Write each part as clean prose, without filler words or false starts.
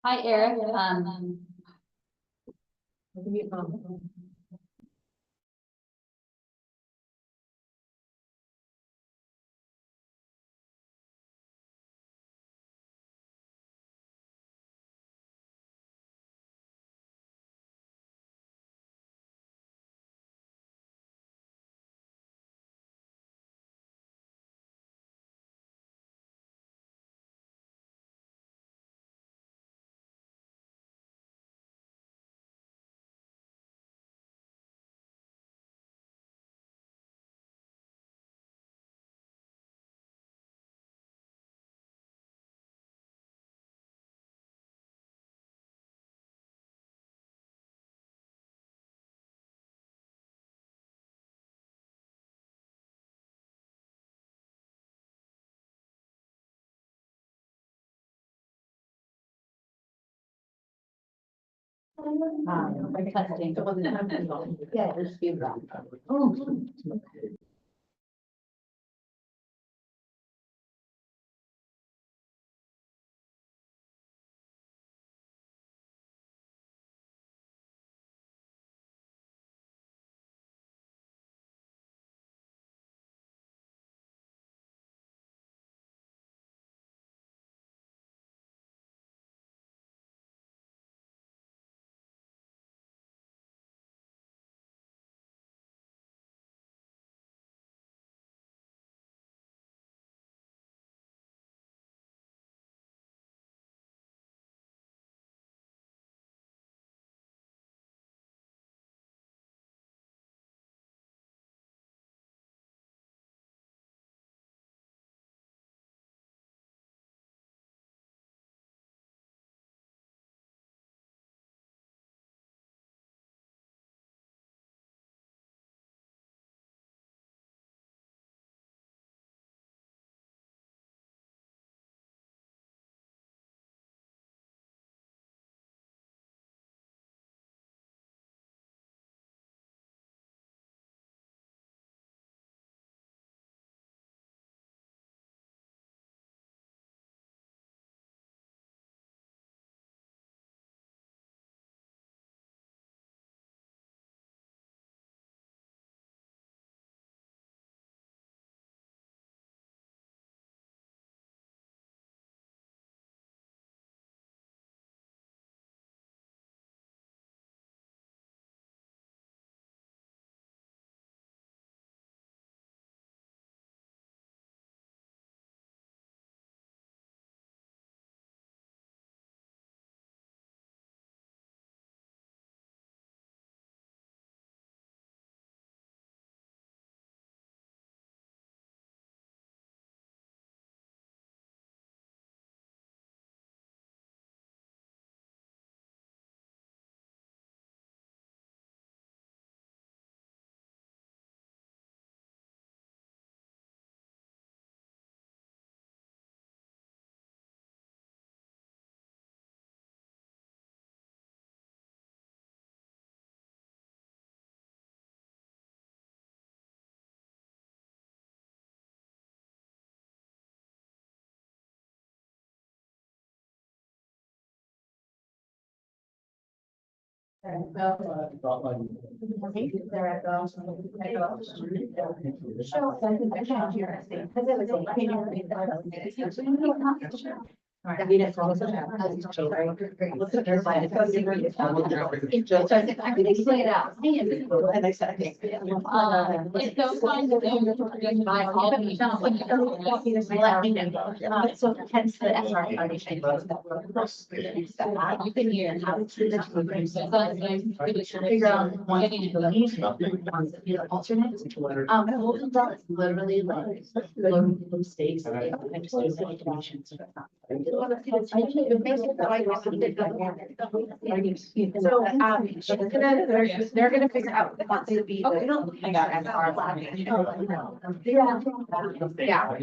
Hi, Eric. Testing. Yeah, just feedback. If those lines are just by all let me know. So hence the SR foundation. You can hear how to figure out alternate. Literally like low stakes. So they're gonna figure out what to be. I got SR. Yeah.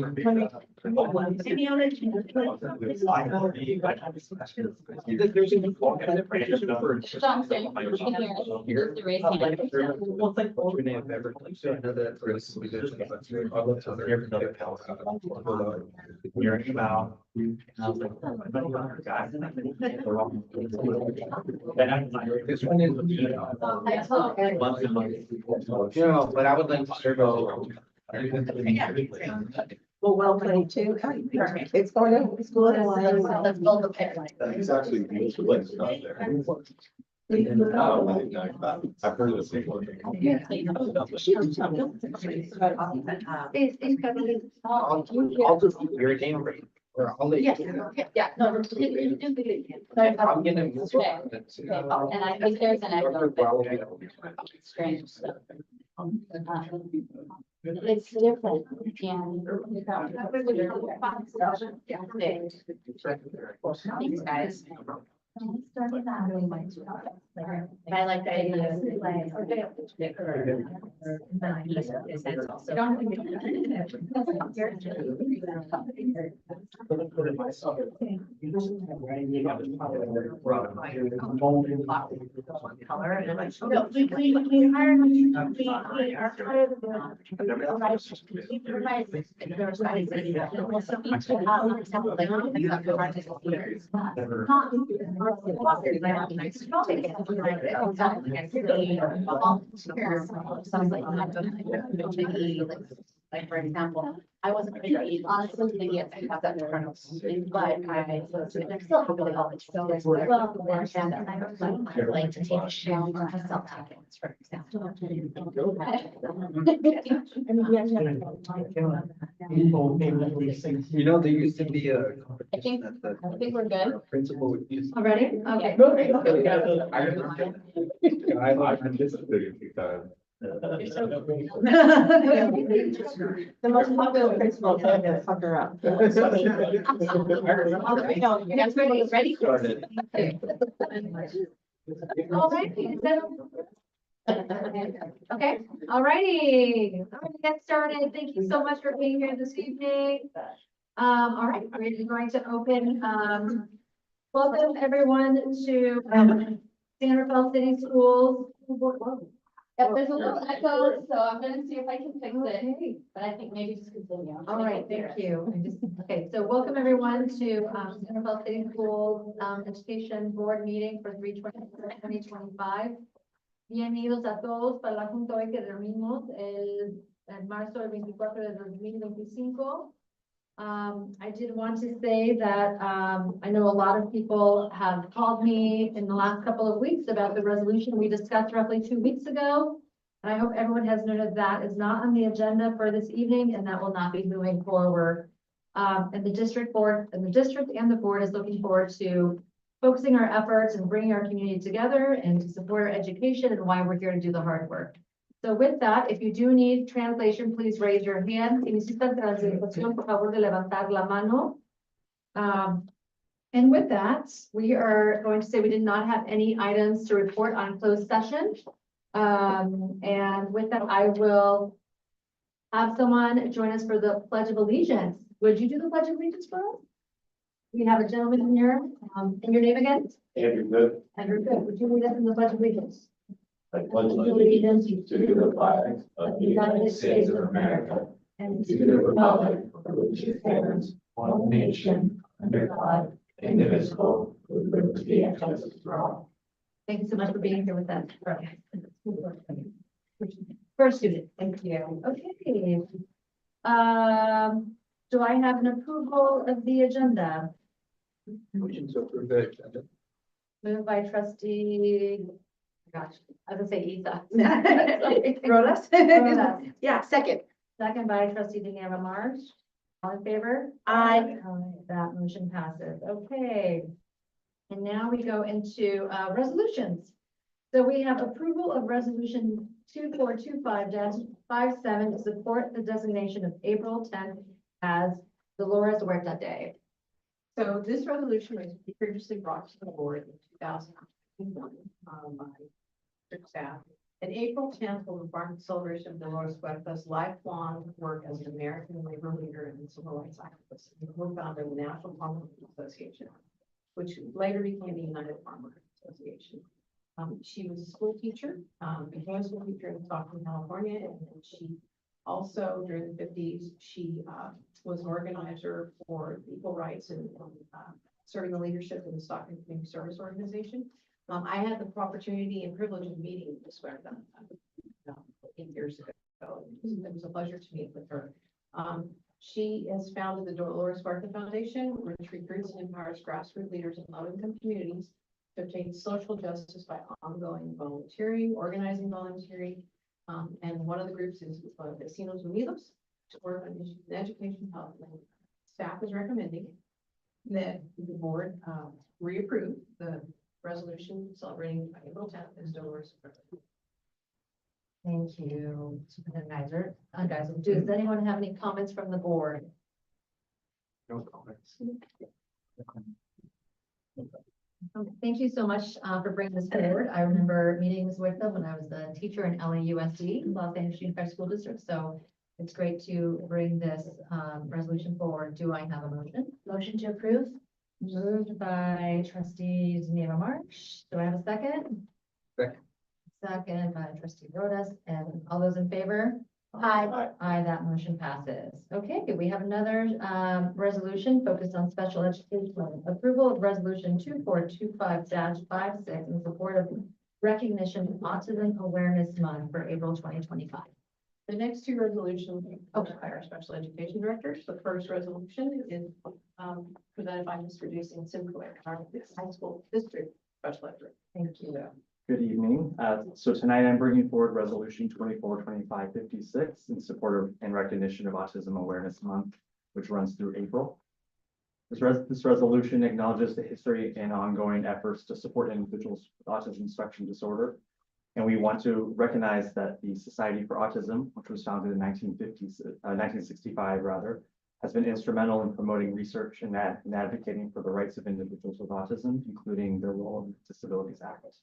You're in your mouth. And I was like, oh, I know you're guys. This one is. Months and months. No, but I would like to serve. Well played too. It's going to, it's going to. Let's build the pipeline. He's actually used to like stuff there. Oh, I've heard of this before. I'll just keep your game rate. Or I'll let you. Yeah, no. I'm gonna. And I think there's an echo. Strange stuff. It's different. These guys. I like the idea. No, we hired, we are part of the. Like, for example, I wasn't ready to eat, honestly, maybe I have that in front of me, but I was, they're still really all it's so well, and I like to take a shower myself, for example. You know, there used to be a. I think we're good. Principal would use. Already? Okay. I participated because. The most popular principal time to fuck her up. You guys ready? All right. Okay, all righty. I'm gonna get started. Thank you so much for being here this evening. All right, we're going to open, welcome everyone to, San Rafael City Schools. Yep, there's a little echo, so I'm gonna see if I can fix it, but I think maybe just continue. All right, thank you. Okay, so welcome everyone to, San Rafael City Schools, Education Board meeting for 3/20/2025. Bienvenidos a todos para la junta hoy que reunimos en marzo del 24 de 2025. I did want to say that I know a lot of people have called me in the last couple of weeks about the resolution we discussed roughly 2 weeks ago. And I hope everyone has noted that is not on the agenda for this evening, and that will not be moving forward. And the district and the board is looking forward to focusing our efforts and bringing our community together and to support our education and why we're here to do the hard work. So with that, if you do need translation, please raise your hand. Si necesitan translación, por favor de levantar la mano. And with that, we are going to say we did not have any items to report on closed session. And with that, I will have someone join us for the Pledge of Allegiance. Would you do the Pledge of Allegiance for us? We have a gentleman here. And your name again? Andrew Good. Andrew Good. Would you lead us in the Pledge of Allegiance? I pledge allegiance to the flag of the United States of America and to the republic for which it stands, one nation, under God, indivisible, with liberty and justice for all. Thank you so much for being here with us. First student, thank you. Okay. Do I have an approval of the agenda? Motion to approve the agenda. Moved by trustee, gosh, I was gonna say Isa. Rodas? Rodas. Yeah, second. Second by trustee Daniela Marsh. All in favor? Aye. That motion passes. Okay. And now we go into resolutions. So we have approval of resolution 2425-57 to support the designation of April 10th as Dolores Huerta Day. So this resolution was previously brought to the board in 2021 by district staff. And April 10th will mark the celebration of Dolores Huerta's lifelong work as an American labor leader and civil rights activist, and co-founder of the National Farmers Association, which later became the United Farmers Association. She was a school teacher, a high school teacher in Stockton, California, and then she Also, during the fifties, she was an organizer for equal rights and serving the leadership in the Stockton Community Service Organization. I had the opportunity and privilege of meeting Ms. Huerta 8 years ago. It was a pleasure to meet with her. She has founded the Dolores Huerta Foundation, which recruits and empowers grassroots leaders in low-income communities to obtain social justice by ongoing volunteering, organizing volunteering. And one of the groups is Vecinos Unidos to work on issues in education, health, and staff is recommending that the board reapprove the resolution celebrating April 10th as Dolores Huerta. Thank you, Superintendent Geiser. Does anyone have any comments from the board? No comments. Thank you so much for bringing this forward. I remember meetings with them when I was a teacher in LAUSD, Los Angeles Unified School District. So it's great to bring this resolution forward. Do I have a motion? Motion to approve? Moved by trustee Geneva March. Do I have a second? Second. Second by trustee Rodas, and all those in favor? Aye. Aye, that motion passes. Okay, we have another resolution focused on special education. Approval of resolution 2425-56 in support of recognition of Autism Awareness Month for April 2025. The next two resolutions are by our special education directors. The first resolution is presented by Mr. Jason Simcoe, our high school district special ed director. Thank you. Good evening. So tonight I'm bringing forward resolution 2425-56 in support of and recognition of Autism Awareness Month, which runs through April. This resolution acknowledges the history and ongoing efforts to support individuals with autism spectrum disorder. And we want to recognize that the Society for Autism, which was founded in 1965 rather, has been instrumental in promoting research and advocating for the rights of individuals with autism, including their role in the Disabilities Act.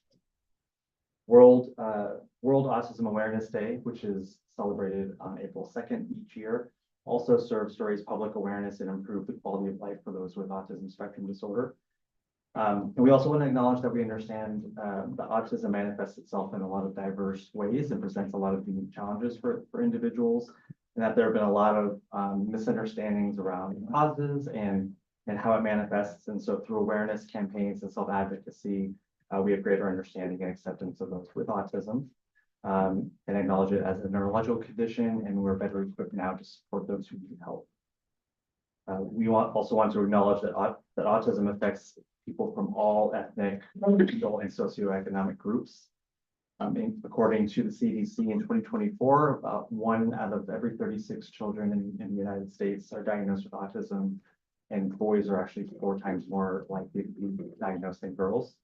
World Autism Awareness Day, which is celebrated on April 2nd each year, also serves to raise public awareness and improve the quality of life for those with autism spectrum disorder. And we also want to acknowledge that we understand that autism manifests itself in a lot of diverse ways and presents a lot of unique challenges for individuals, and that there have been a lot of misunderstandings around causes and how it manifests. And so through awareness campaigns and self-advocacy, we have greater understanding and acceptance of those with autism, and acknowledge it as a neurological condition, and we're better equipped now to support those who need help. We also want to acknowledge that autism affects people from all ethnic, racial, and socioeconomic groups. According to the CDC in 2024, about 1 out of every 36 children in the United States are diagnosed with autism, and boys are actually 4 times more likely to be diagnosed than girls.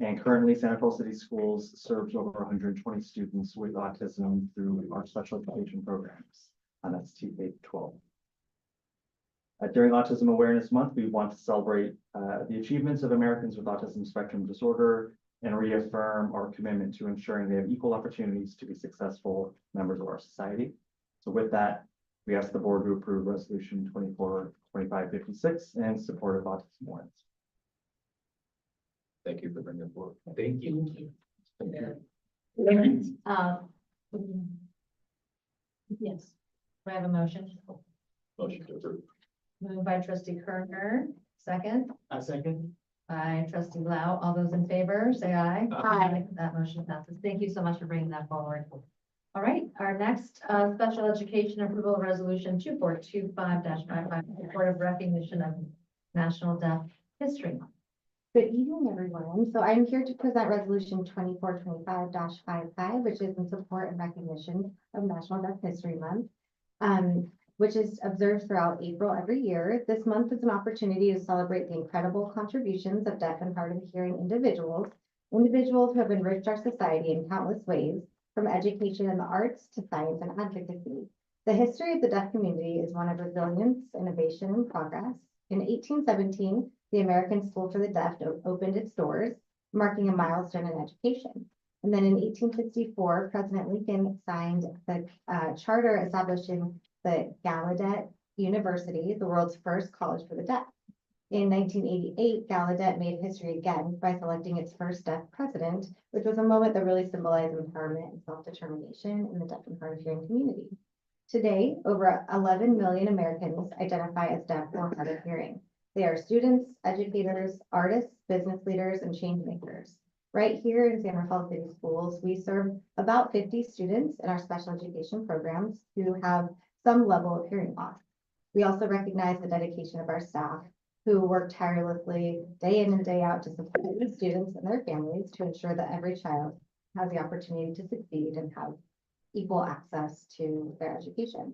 And currently, Santa Fe City Schools serves over 120 students with autism through our special education programs, and that's T-K-12. During Autism Awareness Month, we want to celebrate the achievements of Americans with autism spectrum disorder and reaffirm our commitment to ensuring they have equal opportunities to be successful members of our society. So with that, we ask the board to approve resolution 2425-56 in support of autism awareness. Thank you for bringing it forward. Thank you. Yes. Do I have a motion? Motion to approve. Moved by trustee Kerner, second A second. by trustee Lau. All those in favor, say aye. Aye. That motion passes. Thank you so much for bringing that forward. All right, our next special education approval resolution 2425-55 in support of recognition of National Deaf History Month. Good evening, everyone. So I'm here to present resolution 2425-55, which is in support and recognition of National Deaf History Month, which is observed throughout April every year. This month is an opportunity to celebrate the incredible contributions of deaf and hard of hearing individuals who have enriched our society in countless ways, from education and the arts to science and advocacy. The history of the deaf community is one of resilience, innovation, and progress. In 1817, the American School for the Deaf opened its doors, marking a milestone in education. And then in 1864, President Lincoln signed the charter establishing the Gallaudet University, the world's first college for the deaf. In 1988, Gallaudet made history again by selecting its first deaf president, which was a moment that really symbolized empowerment and self-determination in the deaf and hard of hearing community. Today, over 11 million Americans identify as deaf or hard of hearing. They are students, educators, artists, business leaders, and change makers. Right here in San Rafael City Schools, we serve about 50 students in our special education programs who have some level of hearing loss. We also recognize the dedication of our staff who work tirelessly day in and day out to support the students and their families to ensure that every child has the opportunity to succeed and have equal access to their education.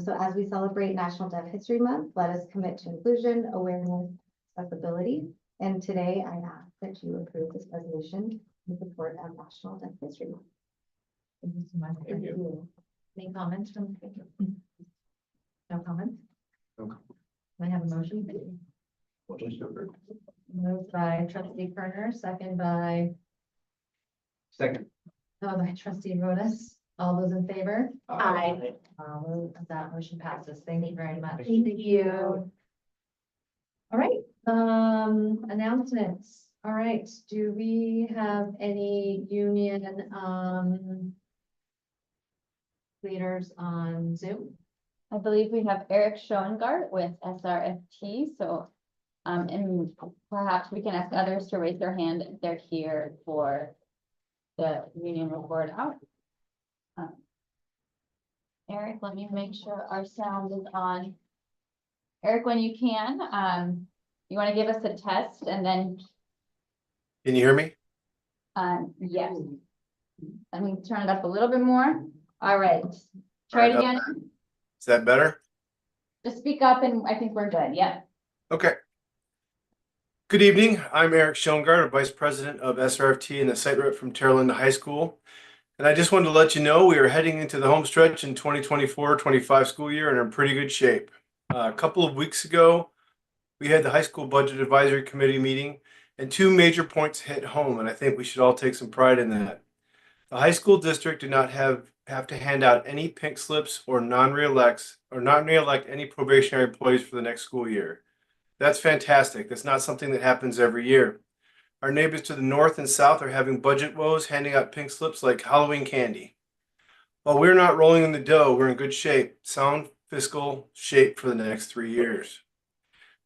So as we celebrate National Deaf History Month, let us commit to inclusion, awareness, accessibility. And today I ask that you approve this resolution in support of National Deaf History Month. Thank you so much. Thank you. Any comments from? No comments? No. Can I have a motion? Moved by trustee Kerner, second by, Second. by trustee Rodas. All those in favor? Aye. That motion passes. Thank you very much. Thank you. All right, announcements. All right, do we have any union, leaders on Zoom? I believe we have Eric Schoengart with SRFT, so, and perhaps we can ask others to raise their hand if they're here for the union report out. Eric, let me make sure our sound is on. Eric, when you can, you want to give us a test and then, Can you hear me? yes. Let me turn it up a little bit more. All right, try it All right, again. Is that better? Just speak up and I think we're good. Yep. Okay. Good evening. I'm Eric Schoengart, Vice President of SRFT and the site rep from Terra Linda High School. And I just wanted to let you know we are heading into the home stretch in 2024-25 school year and are in pretty good shape. A couple of weeks ago, we had the high school budget advisory committee meeting and two major points hit home, and I think we should all take some pride in that. The high school district did not have to hand out any pink slips or not re-elect any probationary employees for the next school year. That's fantastic. That's not something that happens every year. Our neighbors to the north and south are having budget woes, handing out pink slips like Halloween candy. While we're not rolling in the dough, we're in good shape, sound fiscal shape for the next 3 years.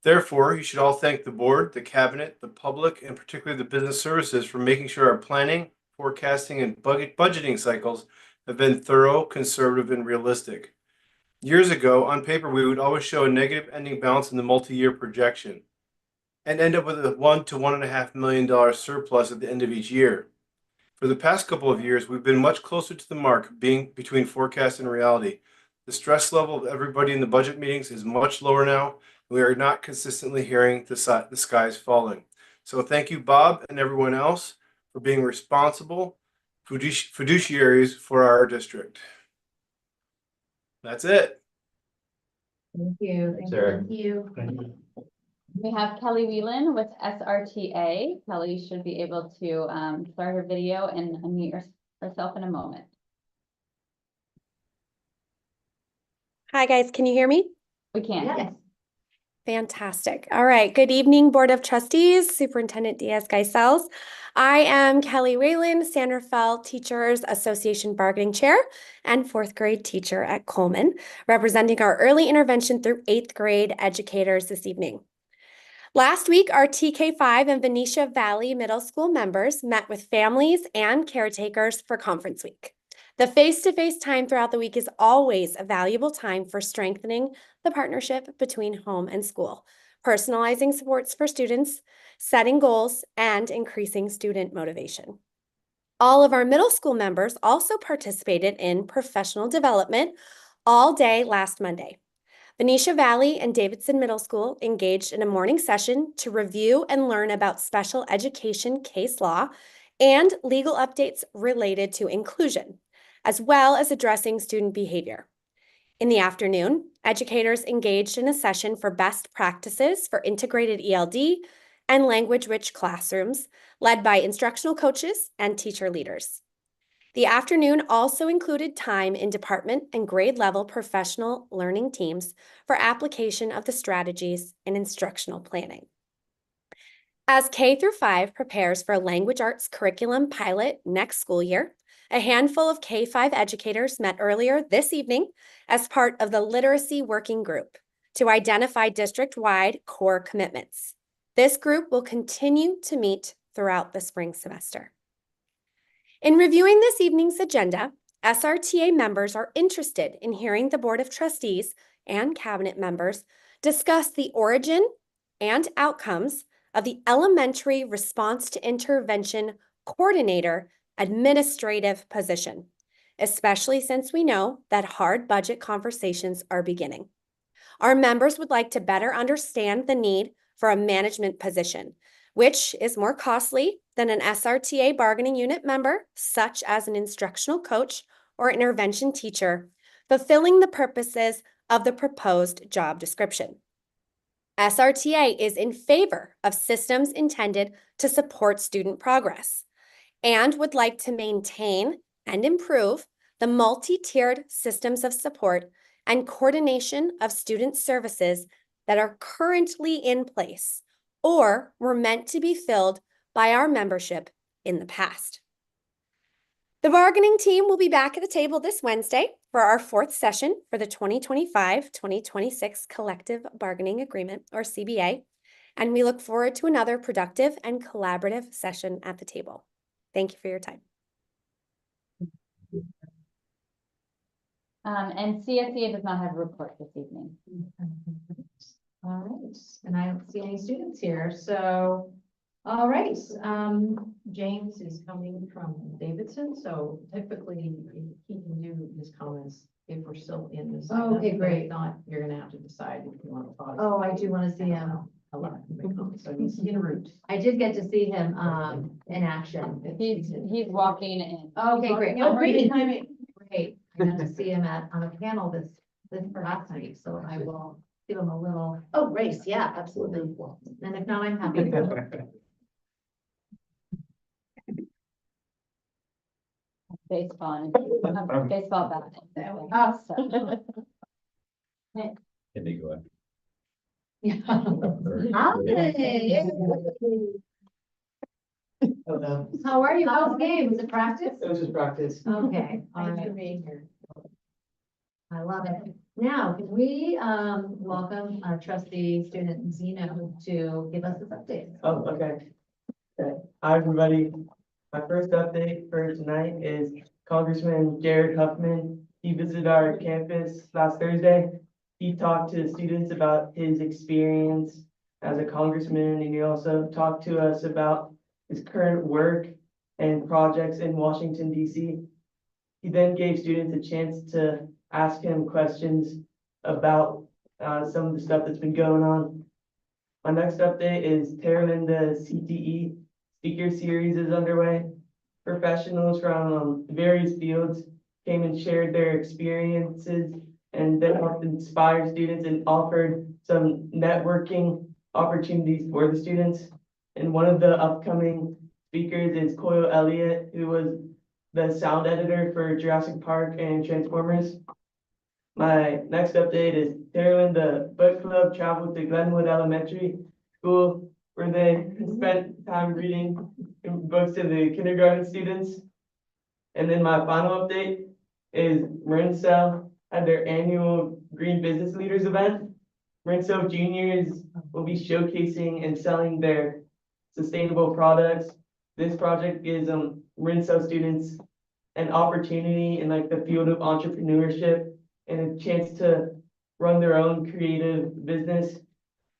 Therefore, you should all thank the board, the cabinet, the public, and particularly the business services for making sure our planning, forecasting, and budgeting cycles have been thorough, conservative, and realistic. Years ago, on paper, we would always show a negative ending balance in the multi-year projection and end up with a $1 to $1.5 million surplus at the end of each year. For the past couple of years, we've been much closer to the mark, being between forecast and reality. The stress level of everybody in the budget meetings is much lower now. We are not consistently hearing the skies falling. So thank you, Bob, and everyone else for being responsible fiduciaries for our district. That's it. Thank you. Thanks, Eric. Thank you. We have Kelly Whelan with SRTA. Kelly should be able to start her video and unmute herself in a moment. Hi, guys. Can you hear me? We can. Yes. Fantastic. All right. Good evening, Board of Trustees, Superintendent Diaz-Gaisels. I am Kelly Whalen, San Rafael Teachers Association Bargaining Chair and fourth grade teacher at Coleman, representing our early intervention through 8th grade educators this evening. Last week, our TK5 and Venetia Valley Middle School members met with families and caretakers for conference week. The face-to-face time throughout the week is always a valuable time for strengthening the partnership between home and school, personalizing supports for students, setting goals, and increasing student motivation. All of our middle school members also participated in professional development all day last Monday. Venetia Valley and Davidson Middle School engaged in a morning session to review and learn about special education case law and legal updates related to inclusion, as well as addressing student behavior. In the afternoon, educators engaged in a session for best practices for integrated ELD and language-rich classrooms, led by instructional coaches and teacher leaders. The afternoon also included time in department and grade level professional learning teams for application of the strategies in instructional planning. As K through 5 prepares for a language arts curriculum pilot next school year, a handful of K-5 educators met earlier this evening as part of the Literacy Working Group to identify district-wide core commitments. This group will continue to meet throughout the spring semester. In reviewing this evening's agenda, SRTA members are interested in hearing the Board of Trustees and Cabinet members discuss the origin and outcomes of the Elementary Response to Intervention Coordinator administrative position, especially since we know that hard budget conversations are beginning. Our members would like to better understand the need for a management position, which is more costly than an SRTA bargaining unit member, such as an instructional coach or intervention teacher, fulfilling the purposes of the proposed job description. SRTA is in favor of systems intended to support student progress and would like to maintain and improve the multi-tiered systems of support and coordination of student services that are currently in place or were meant to be filled by our membership in the past. The bargaining team will be back at the table this Wednesday for our 4th session for the 2025-2026 Collective Bargaining Agreement, or CBA, and we look forward to another productive and collaborative session at the table. Thank you for your time. And CSEA does not have a report this evening. All right, and I don't see any students here, so, all right, James is coming from Davidson, so typically he can do his comments if we're still in this. Oh, okay, great. If not, you're gonna have to decide if you want to pause. Oh, I do want to see him. So he's en route. I did get to see him in action. He's walking in. Okay, great. Oh, great. Great. I got to see him on a panel this last night, so I will give him a little, oh, race, yeah, absolutely. And if not, I'm happy to. Baseball. Baseball bat. Oh. Can they go ahead? How are you? How's the game? Was it practice? It was just practice. Okay, all Thanks right. for being here. I love it. Now, can we welcome trustee student Zeno to give us this update? Oh, okay. Okay. Hi, everybody. My first update for tonight is Congressman Jared Huffman. He visited our campus last Thursday. He talked to students about his experience as a congressman, and he also talked to us about his current work and projects in Washington, D.C. He then gave students a chance to ask him questions about some of the stuff that's been going on. My next update is Terralyn, the CTE speaker series is underway. Professionals from various fields came and shared their experiences and then helped inspire students and offered some networking opportunities for the students. And one of the upcoming speakers is Coyle Elliott, who was the sound editor for Jurassic Park and Transformers. My next update is Terralyn, the book club traveled to Glenwood Elementary School, where they spent time reading books to the kindergarten students. And then my final update is Marincel had their annual Green Business Leaders event. Marincel juniors will be showcasing and selling their sustainable products. This project gives Marincel students an opportunity in like the field of entrepreneurship and a chance to run their own creative business.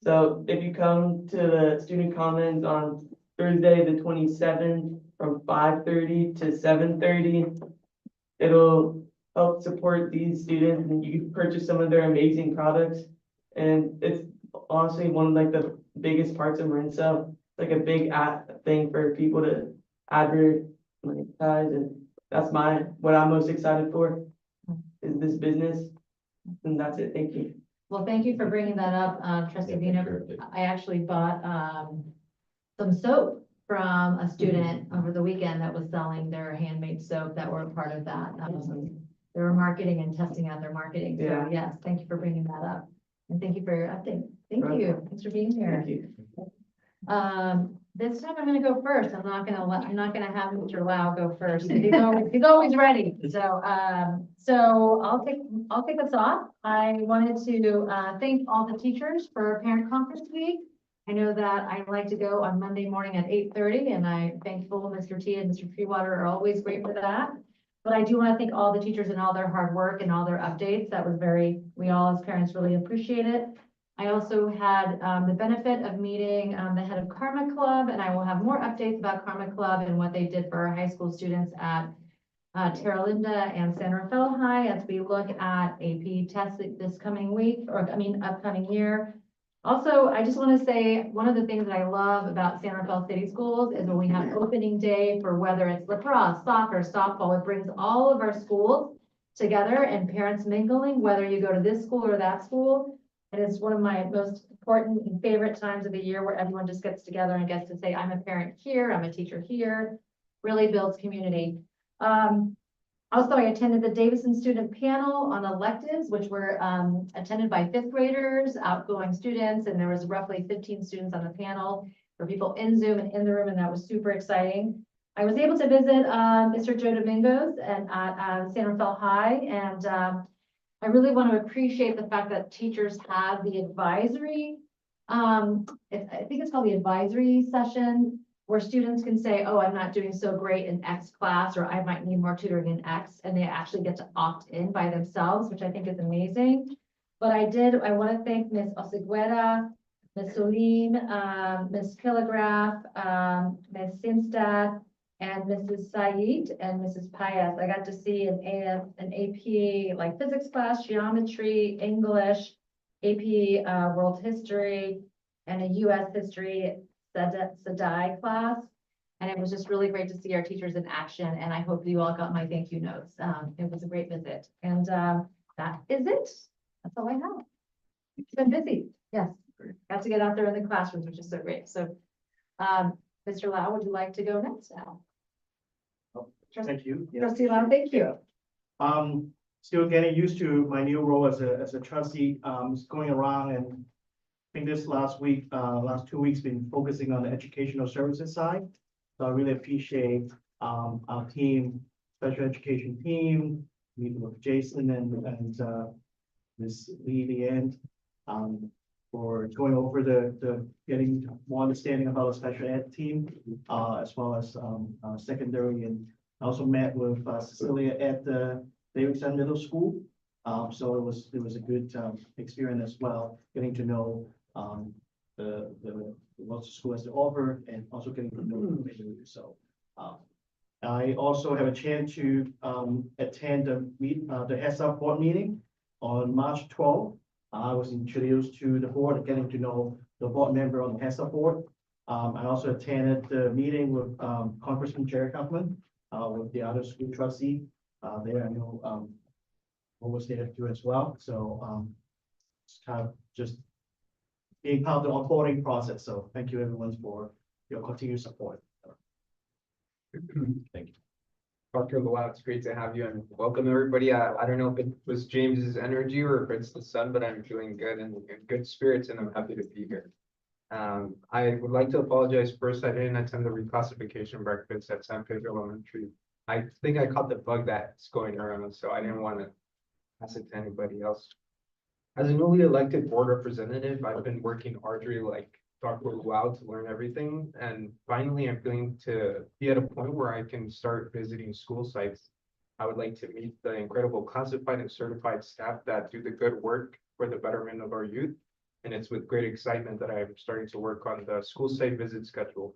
So if you come to the student commons on Thursday, the 27th from 5:30 to 7:30, it'll help support these students and you can purchase some of their amazing products. And it's honestly one of like the biggest parts of Marincel, like a big thing for people to advertise, and that's what I'm most excited for is this business. And that's it. Thank you. Well, thank you for bringing that up, trustee Zeno. I actually bought some soap from a student over the weekend that was selling their handmade soap that were a part of that. They were marketing and testing out their marketing. So Yeah. yes, thank you for bringing that up. And thank you for your update. Thank you. Thanks for being here. Thank you. This time I'm gonna go first. I'm not gonna have Mr. Lau go first. He's always ready. So, I'll kick us off. I wanted to, thank all the teachers for Parent Conference Week. I know that I like to go on Monday morning at 8:30, and I'm thankful Mr. T and Mr. Treewater are always great for that. But I do want to thank all the teachers and all their hard work and all their updates. That was we all as parents really appreciate it. I also had the benefit of meeting the head of Karma Club, and I will have more updates about Karma Club and what they did for our high school students at Terra Linda and San Rafael High as we look at AP tests this coming week, upcoming year. Also, I just want to say, one of the things that I love about San Rafael City Schools is when we have opening day for whether it's lacrosse, soccer, softball, it brings all of our schools together and parents mingling, whether you go to this school or that school. And it's one of my most important and favorite times of the year where everyone just gets together and gets to say, I'm a parent here, I'm a teacher here, really builds community. Also, I attended the Davison student panel on electives, which were attended by fifth graders, outgoing students, and there was roughly 15 students on the panel for people in Zoom and in the room, and that was super exciting. I was able to visit Mr. Joe Domingos at San Rafael High, and I really want to appreciate the fact that teachers have the advisory. I think it's called the advisory session, where students can say, oh, I'm not doing so great in X class, or I might need more tutoring in X, and they actually get to opt in by themselves, which I think is amazing. But I want to thank Ms. Osiguera, Ms. Solim, Ms. Kilograph, Ms. Simstad, and Mrs. Said and Mrs. Payas. I got to see an AP like physics class, geometry, English, AP world history, and a US history Sadai class. And it was just really great to see our teachers in action. And I hope you all got my thank you notes. It was a great visit. And that is it. That's all I have. It's been busy. Yes. Got to get out there in the classrooms, which is so great. So, Mr. Lau, would you like to go next now? Thank you. Trustee Lau, thank you. Still getting used to my new role as a trustee, going around, and I think this last 2 weeks been focusing on the educational services side. So I really appreciate our team, special education team, meeting with Jason and Ms. Lee Leanne, for going over the getting more understanding about the special ed team, as well as secondary, and I also met with Cecilia at the Davidson Middle School. So it was a good experience as well, getting to know what the school has to offer, and also getting to know the community. So I also have a chance to attend the Heads Up board meeting on March 12th. I was introduced to the board, getting to know the board member on the Heads Up board. I also attended the meeting with Congressman Jared Huffman, with the other school trustee. There I know what was there too as well. So it's kind of just being part of the onboarding process. So thank you everyone for your continued support. Thank you. Dr. Lau, it's great to have you, and welcome everybody. I don't know if it was James's energy or if it's the sun, but I'm feeling good and in good spirits, and I'm happy to be here. I would like to apologize first. I didn't attend the reclassification breakfast at San Pedro Elementary. I think I caught the bug that's going around, so I didn't want to pass it to anybody else. As a newly elected board representative, I've been working arduously like Dr. Lau to learn everything, and finally I'm feeling to be at a point where I can start visiting school sites. I would like to meet the incredible classified and certified staff that do the good work for the betterment of our youth, and it's with great excitement that I'm starting to work on the school site visit schedule.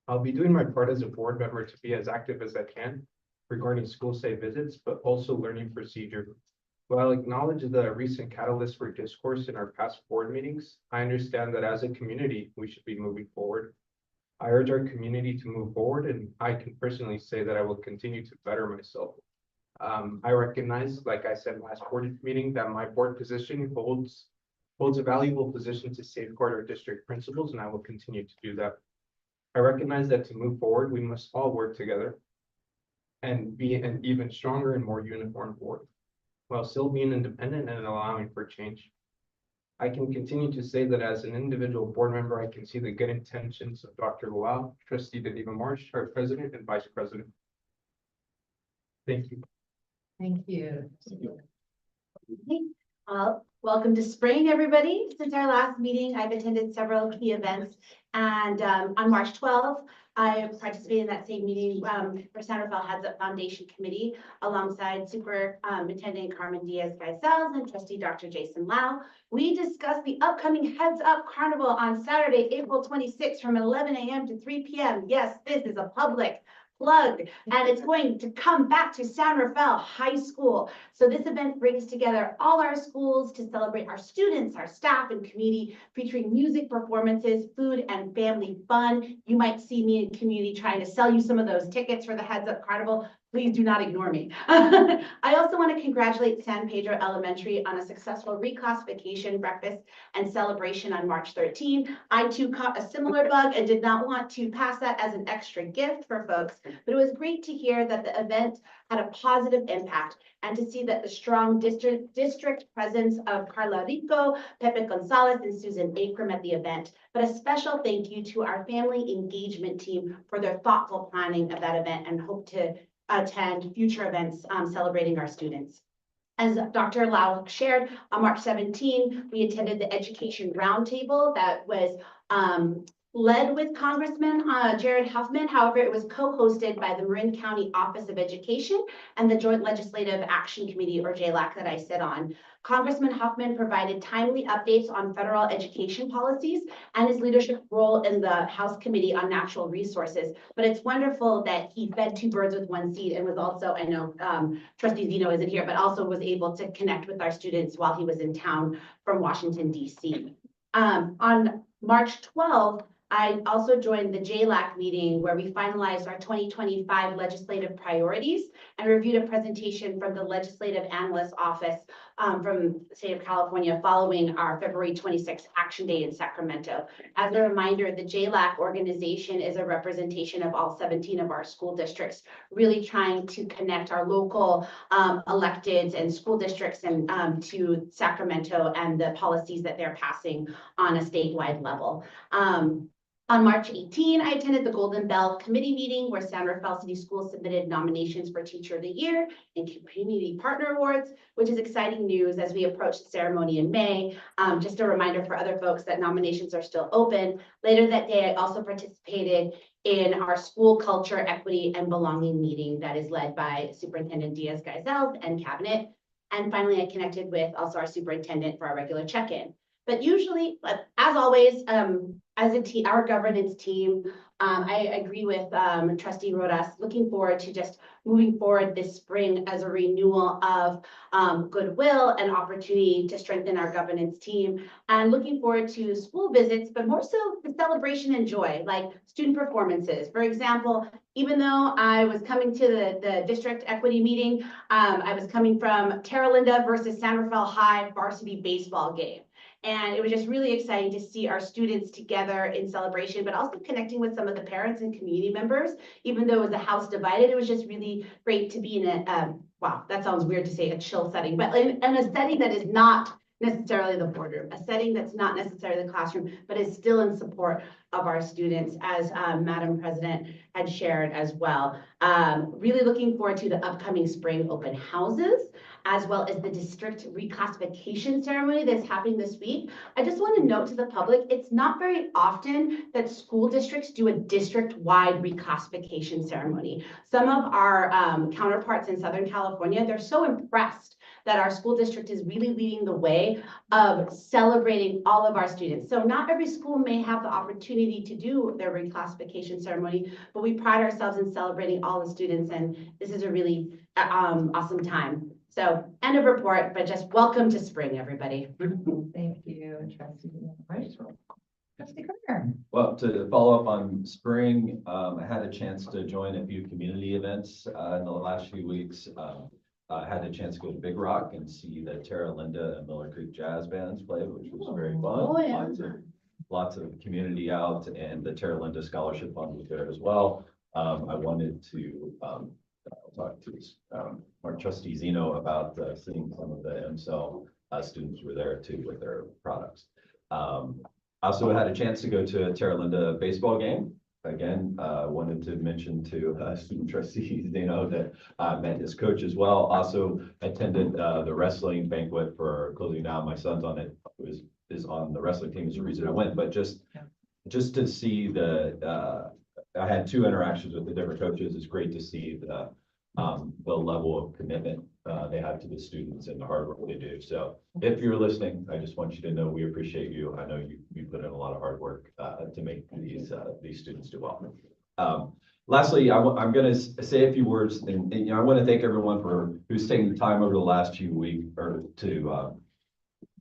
I'll be doing my part as a board member to be as active as I can regarding school site visits, but also learning procedure. While I acknowledge the recent catalyst for discourse in our past board meetings, I understand that as a community, we should be moving forward. I urge our community to move forward, and I can personally say that I will continue to better myself. I recognize, like I said last board meeting, that my board position holds a valuable position to safeguard our district principles, and I will continue to do that. I recognize that to move forward, we must all work together and be an even stronger and more uniform board, while still being independent and allowing for change. I can continue to say that as an individual board member, I can see the good intentions of Dr. Luau, Trustee Daniva Marsh, our president and vice president. Thank you. Thank you. Welcome to spring, everybody. Since our last meeting, I've attended several key events. And on March 12th, I participated in that same meeting for San Rafael Heads Up Foundation Committee alongside Superintendent Carmen Diaz-Gaisels and Trustee Dr. Jason Lau. We discussed the upcoming Heads Up Carnival on Saturday, April 26th from 11 a.m. to 3 p.m. Yes, this is a public plug, and it's going to come back to San Rafael High School. So this event brings together all our schools to celebrate our students, our staff, and community, featuring music performances, food, and family fun. You might see me in community trying to sell you some of those tickets for the Heads Up Carnival. Please do not ignore me. I also want to congratulate San Pedro Elementary on a successful reclassification breakfast and celebration on March 13. I too caught a similar bug and did not want to pass that as an extra gift for folks, but it was great to hear that the event had a positive impact and to see that the strong district presence of Carla Rico, Pepe Gonzalez, and Susan Akram at the event. But a special thank you to our family engagement team for their thoughtful planning of that event, and hope to attend future events celebrating our students. As Dr. Lau shared, on March 17, we attended the Education Roundtable that was led with Congressman Jared Huffman. However, it was co-hosted by the Marin County Office of Education and the Joint Legislative Action Committee, or JLAC, that I sit on. Congressman Huffman provided timely updates on federal education policies and his leadership role in the House Committee on Natural Resources. But it's wonderful that he fed two birds with one seed and was also, I know Trustee Zeno isn't here, but also was able to connect with our students while he was in town from Washington, D.C. On March 12th, I also joined the JLAC meeting where we finalized our 2025 legislative priorities and reviewed a presentation from the Legislative Analyst Office from the state of California following our February 26th Action Day in Sacramento. As a reminder, the JLAC organization is a representation of all 17 of our school districts, really trying to connect our local electeds and school districts and to Sacramento and the policies that they're passing on a statewide level. On March 18, I attended the Golden Bell Committee meeting where San Rafael City Schools submitted nominations for Teacher of the Year and Community Partner Awards, which is exciting news as we approach the ceremony in May. Just a reminder for other folks that nominations are still open. Later that day, I also participated in our school culture, equity, and belonging meeting that is led by Superintendent Diaz-Gaisels and Cabinet. And finally, I connected with also our superintendent for our regular check-in. But usually, as always, as a team, our governance team, I agree with Trustee Rodas, looking forward to just moving forward this spring as a renewal of goodwill and opportunity to strengthen our governance team, and looking forward to school visits, but more so the celebration and joy, like student performances. For example, even though I was coming to the district equity meeting, I was coming from Terra Linda versus San Rafael High varsity baseball game. And it was just really exciting to see our students together in celebration, but also connecting with some of the parents and community members. Even though it was a house divided, it was just really great to be in a, wow, that sounds weird to say, a chill setting, but in a setting that is not necessarily the boardroom, a setting that's not necessarily the classroom, but is still in support of our students, as Madam President had shared as well. Really looking forward to the upcoming spring open houses, as well as the district reclassification ceremony that's happening this week. I just want to note to the public, it's not very often that school districts do a district-wide reclassification ceremony. Some of our counterparts in Southern California, they're so impressed that our school district is really leading the way of celebrating all of our students. So not every school may have the opportunity to do their reclassification ceremony, but we pride ourselves in celebrating all the students, and this is a really awesome time. So end of report, but just welcome to spring, everybody. Thank you, Trustee. Trustee Kerner. Well, to follow up on spring, I had a chance to join a few community events in the last few weeks. I had a chance to go to Big Rock and see the Terra Linda and Miller Creek Jazz Bands play, which was very fun. Oh, yeah. lots of community out, and the Terra Linda Scholarship Fund was there as well. I wanted to talk to our trustee Zeno about seeing some of the MCEL students were there too with their products. I also had a chance to go to a Terra Linda baseball game. Again, wanted to mention to student trustee Zeno that I met his coach as well. Also attended the wrestling banquet for closing down. My son's on it, is on the wrestling team is the reason I went, but just to see I had 2 interactions with the different coaches. It's great to see the level of commitment they have to the students and the hard work they do. So if you're listening, I just want you to know we appreciate you. I know you put in a lot of hard work to make these students do well. Lastly, I'm going to say a few words, and I want to thank everyone who's taken the time over the last few weeks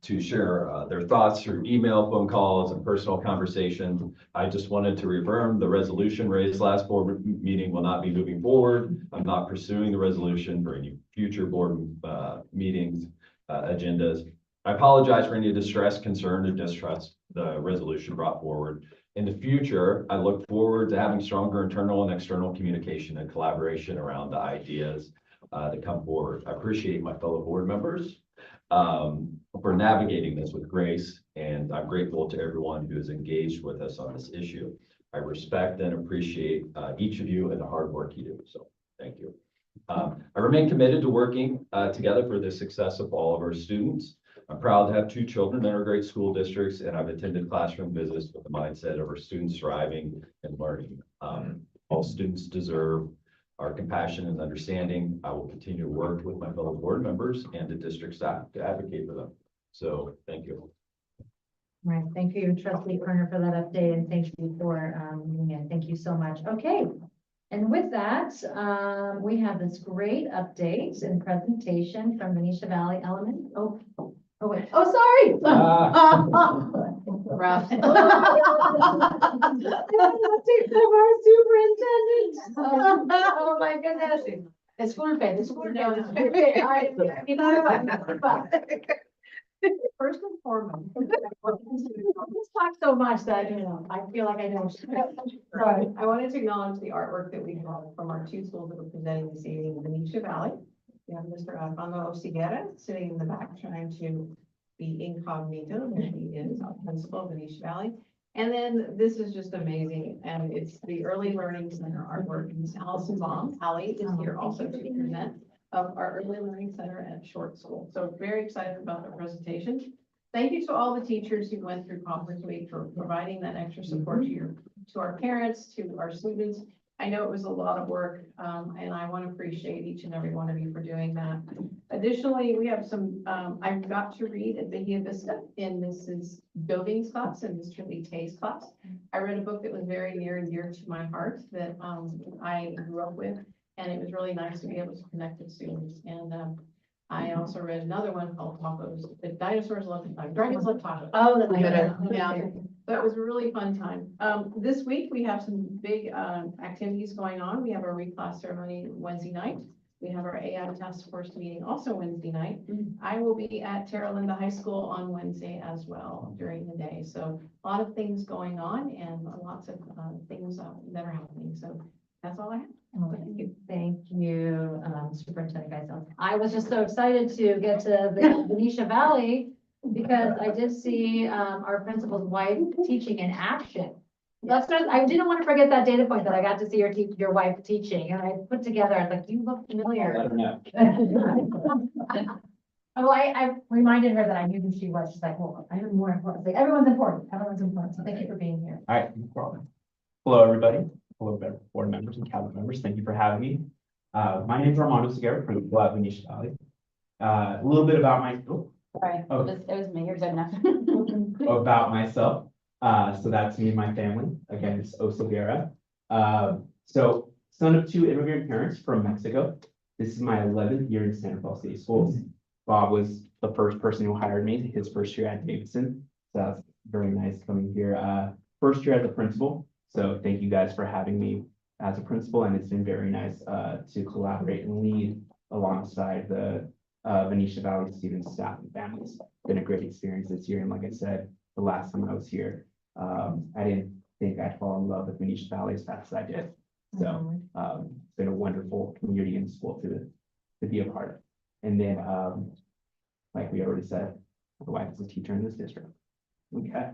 to share their thoughts through email, phone calls, and personal conversations. I just wanted to reaffirm the resolution raised last board meeting will not be moving forward. I'm not pursuing the resolution for any future board meetings, agendas. I apologize for any distress, concern, or distrust the resolution brought forward. In the future, I look forward to having stronger internal and external communication and collaboration around the ideas that come forward. I appreciate my fellow board members for navigating this with grace, and I'm grateful to everyone who is engaged with us on this issue. I respect and appreciate each of you and the hard work you do, so thank you. I remain committed to working together for the success of all of our students. I'm proud to have 2 children in our great school districts, and I've attended classroom visits with the mindset of our students thriving and learning. All students deserve our compassion and understanding. I will continue to work with my fellow board members and the district staff to advocate for them. So thank you. Right, thank you, trustee Kerner, for that update, and thank you for, thank you so much. Okay. And with that, we have this great update and presentation from Venetia Valley Element. Oh, wait. Oh, sorry. Rough. Our superintendent. Oh, my goodness. It's school day. It's school day. Okay, all right. You know what? First and foremost, let's talk so much that, I feel like I know. Right. I wanted to acknowledge the artwork that we have from our 2 schools that are presenting this evening in Venetia Valley. We have Mr. Alfonso Osiguera sitting in the back trying to be incognito, and he is our principal of Venetia Valley. And then this is just amazing, and it's the Early Learning Center artwork. And Allison's mom, Allie, is here also to present of our Early Learning Center at Short School. So very excited about the presentation. Thank you to all the teachers who went through Conference Week for providing that extra support to our parents, to our students. I know it was a lot of work, and I want to appreciate each and every one of you for doing that. Additionally, we have some, I got to read at Bahia Vista in Mrs. Doving's class and Mr. Lee Tay's class. I read a book that was very near and dear to my heart that I grew up with. And it was really nice to be able to connect with students. And I also read another one called Tacos. The dinosaurs love dragons love tacos. Oh, that's good. Yeah. So it was a really fun time. This week we have some big activities going on. We have our reclass ceremony Wednesday night. We have our AI task force meeting also Wednesday night. I will be at Terra Linda High School on Wednesday as well during the day. So a lot of things going on and lots of things that are happening. So that's all I have. Thank you, Superintendent Geisel. I was just so excited to get to the Venetia Valley because I did see our principal's wife teaching in action. That's what I didn't want to forget that data point that I got to see your wife teaching, and I put together, I was like, you look familiar. I don't know. Well, I reminded her that I knew who she was. She's like, well, I'm more important. Like, everyone's important. Everyone's important. So thank you for being here. All right, no problem. Hello, everybody. Hello, board members and cabinet members. Thank you for having me. My name is Armando Segura from Venetia Valley. A little bit about my, Sorry, Oh. it was me, you're good enough. about myself. So that's me and my family. Again, it's Osiguera. So son of 2 immigrant parents from Mexico. This is my 11th year in Santa Fe City Schools. Bob was the first person who hired me his first year at Davidson. So that's very nice coming here. First year as a principal. So thank you guys for having me as a principal, and it's been very nice to collaborate and lead alongside the Venetia Valley students, staff, and families. It's been a great experience this year, and like I said, the last time I was here, I didn't think I'd fall in love with Venetian Valley as fast as I did. So, it's been a wonderful community and school to be a part of. And then, like we already said, my wife is a teacher in this district. Okay.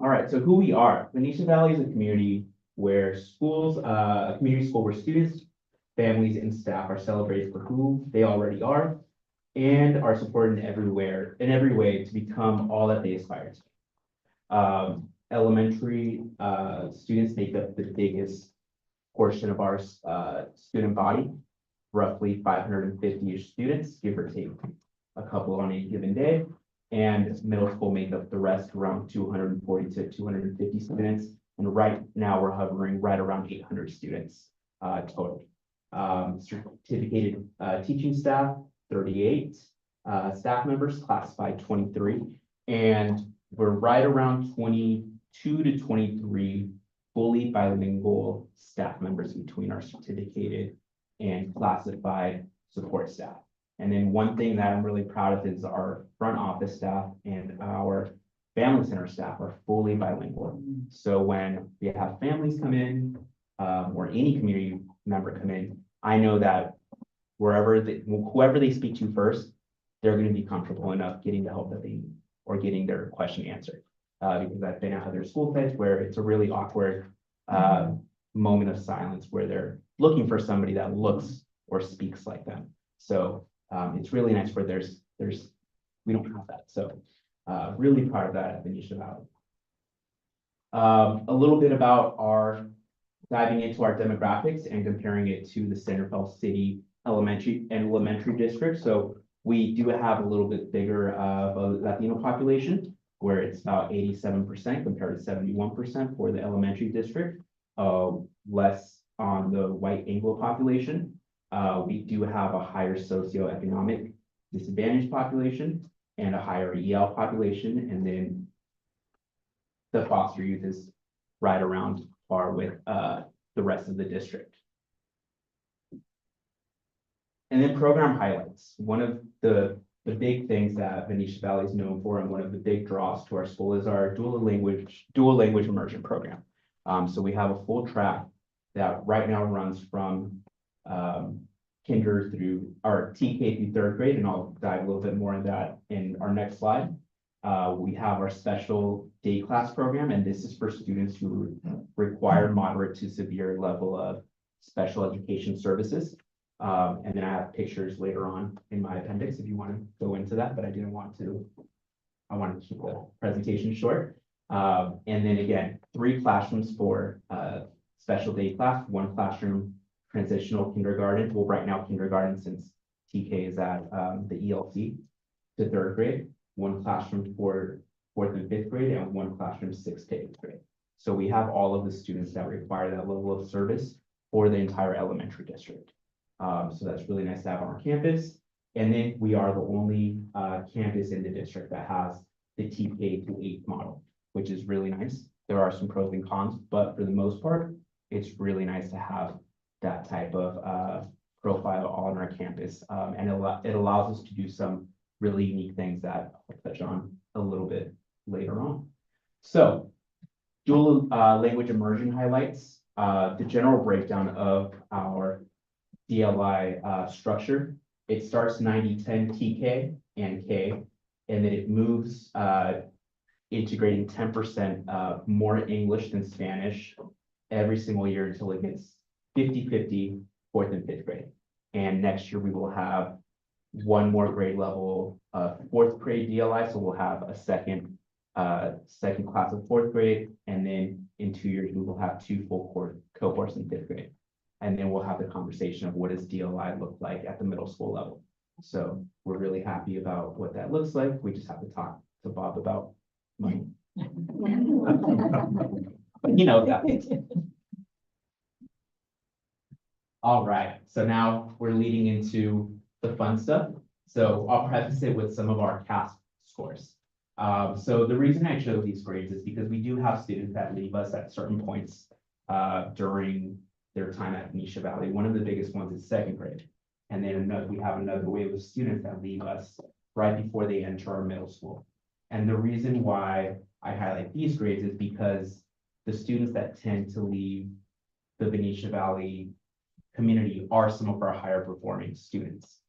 All right, so who we are. Venetian Valley is a community where schools, a community school where students, families, and staff are celebrated for who they already are and are supported in every way to become all that they aspire to. Elementary students make up the biggest portion of our student body, roughly 550-ish students, give or take a couple on a given day. And middle school make up the rest, around 240 to 250 students. And right now we're hovering right around 800 students total. Certificated teaching staff, 38. Staff members classified 23. And we're right around 22 to 23 fully bilingual staff members between our certificated and classified support staff. And then one thing that I'm really proud of is our front office staff and our family center staff are fully bilingual. So when we have families come in, or any community member come in, I know that whoever they speak to first, they're going to be comfortable enough getting the help that they need or getting their question answered. Because I've been at other school sites where it's a really awkward moment of silence where they're looking for somebody that looks or speaks like them. So it's really nice where we don't have that. So really proud of that at Venetian Valley. A little bit about diving into our demographics and comparing it to the Santa Fe City elementary district. So we do have a little bit bigger of a Latino population, where it's about 87% compared to 71% for the elementary district. Less on the white Anglo population. We do have a higher socioeconomic disadvantaged population and a higher EL population. And then the foster youth is right around par with the rest of the district. And then program highlights. One of the big things that Venetian Valley is known for and one of the big draws to our school is our dual language immersion program. So we have a full track that right now runs from kinder through our TK through third grade, and I'll dive a little bit more into that in our next slide. We have our special day class program, and this is for students who require moderate to severe level of special education services. And then I have pictures later on in my appendix if you want to go into that, but I wanted to keep the presentation short. And then again, 3 classrooms for special day class, 1 classroom transitional kindergarten. Well, right now kindergarten, since TK is at the ELC to 3rd grade, 1 classroom for 4th and 5th grade, and 1 classroom 6th to 8th grade. So we have all of the students that require that level of service for the entire elementary district. So that's really nice to have on our campus. And then we are the only campus in the district that has the TK to 8th model, which is really nice. There are some pros and cons, but for the most part, it's really nice to have that type of profile on our campus. And it allows us to do some really unique things that I'll touch on a little bit later on. So dual language immersion highlights the general breakdown of our DLI structure. It starts 90-10 TK and K, and then it moves integrating 10% more English than Spanish every single year until it gets 50-50 4th and 5th grade. And next year we will have 1 more grade level 4th grade DLI, so we'll have a second class of 4th grade, and then in 2 years we will have 2 full cohorts in 5th grade. And then we'll have the conversation of what does DLI look like at the middle school level. So we're really happy about what that looks like. We just have to talk to Bob about money. But you know that. All right, so now we're leading into the fun stuff. So I'll preface it with some of our CAST scores. So the reason I chose these grades is because we do have students that leave us at certain points during their time at Venetian Valley. One of the biggest ones is 2nd grade. And then we have another wave of students that leave us right before they enter our middle school. And the reason why I highlight these grades is because the students that tend to leave the Venetia Valley community are some of our higher performing students.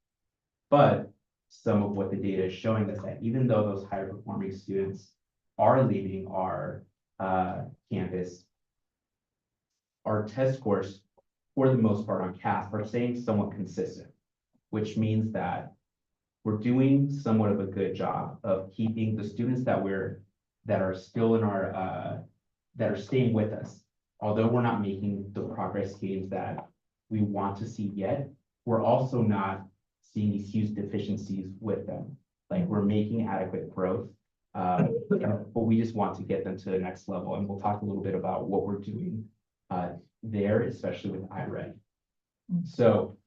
But some of what the data is showing us that even though those higher performing students are leaving our campus, our test scores, for the most part on CAS, are staying somewhat consistent, which means that we're doing somewhat of a good job of keeping the students that are still in our that are staying with us. Although we're not making the progress gains that we want to see yet, we're also not seeing these huge deficiencies with them. Like, we're making adequate growth, but we just want to get them to the next level. And we'll talk a little bit about what we're doing there, especially with iReady. So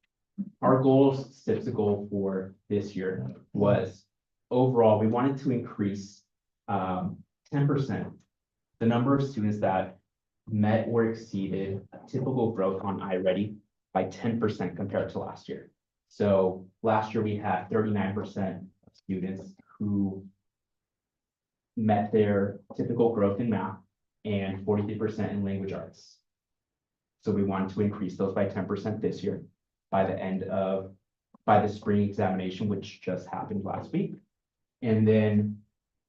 our goals, SIP's goal for this year was overall, we wanted to increase 10% the number of students that met or exceeded a typical growth on iReady by 10% compared to last year. So last year we had 39% of students who met their typical growth in math and 43% in language arts. So we wanted to increase those by 10% this year by the spring examination, which just happened last week. And then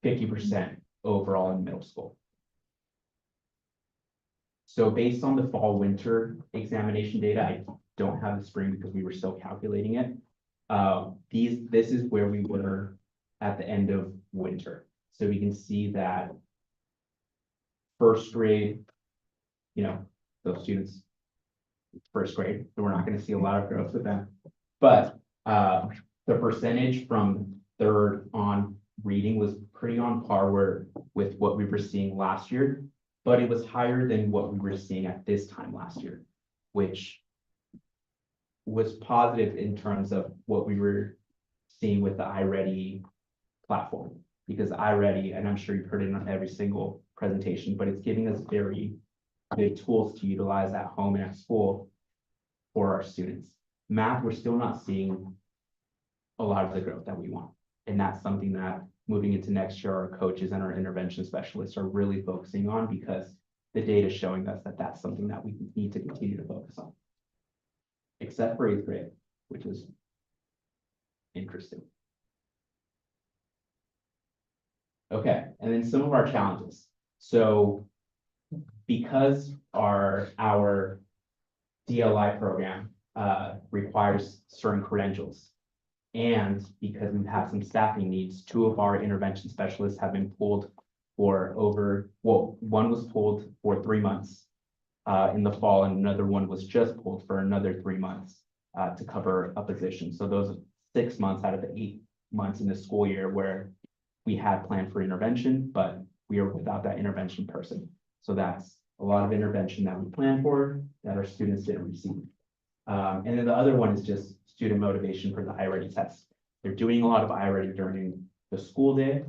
50% overall in middle school. So based on the fall winter examination data, I don't have the spring because we were still calculating it. This is where we were at the end of winter. So we can see that first grade, those students, first grade, so we're not going to see a lot of growth with them. But the percentage from third on reading was pretty on par with what we were seeing last year, but it was higher than what we were seeing at this time last year, which was positive in terms of what we were seeing with the iReady platform. Because iReady, and I'm sure you've heard it on every single presentation, but it's giving us very good tools to utilize at home and at school for our students. Math, we're still not seeing a lot of the growth that we want. And that's something that moving into next year, our coaches and our intervention specialists are really focusing on, because the data is showing us that that's something that we need to continue to focus on. Except for 8th grade, which is interesting. Okay, and then some of our challenges. So because our DLI program requires certain credentials, and because we've had some staffing needs, 2 of our intervention specialists have been pulled for one was pulled for 3 months in the fall, and another one was just pulled for another 3 months to cover a position. So those 6 months out of the 8 months in the school year where we had planned for intervention, but we are without that intervention person. So that's a lot of intervention that we planned for that our students didn't receive. And then the other one is just student motivation for the iReady test. They're doing a lot of iReady during the school day,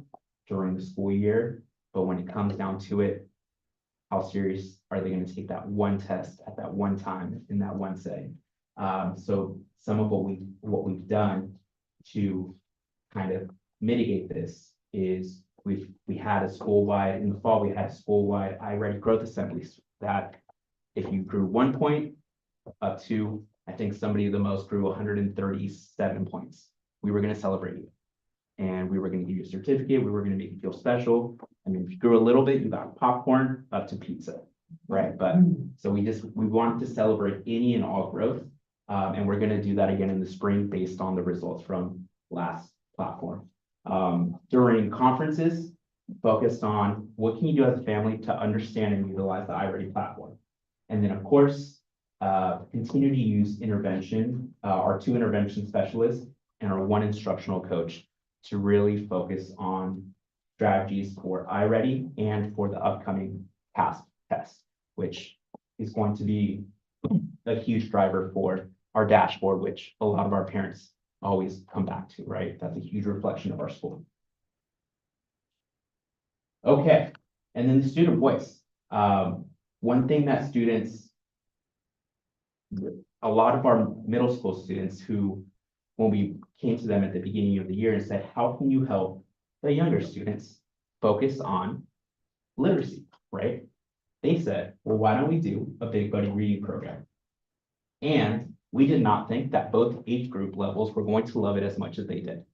during the school year, but when it comes down to it, how serious are they going to take that one test at that one time in that one setting? So some of what we've done to kind of mitigate this is we had a school-wide, in the fall, we had school-wide iReady growth assemblies that if you grew 1 point up to, I think somebody the most grew 137 points, we were going to celebrate you. And we were going to give you a certificate. We were going to make you feel special. I mean, if you grew a little bit, you got popcorn up to pizza, right? But so we wanted to celebrate any and all growth. And we're going to do that again in the spring based on the results from last platform. During conferences, focused on what can you do as a family to understand and utilize the iReady platform. And then of course, continue to use intervention, our 2 intervention specialists and our 1 instructional coach to really focus on strategies for iReady and for the upcoming CASP test, which is going to be a huge driver for our dashboard, which a lot of our parents always come back to, right? That's a huge reflection of our school. Okay, and then the student voice. One thing that a lot of our middle school students who, when we came to them at the beginning of the year and said, how can you help the younger students focus on literacy, right? They said, well, why don't we do a Big Buddy reading program? And we did not think that both age group levels were going to love it as much as they did.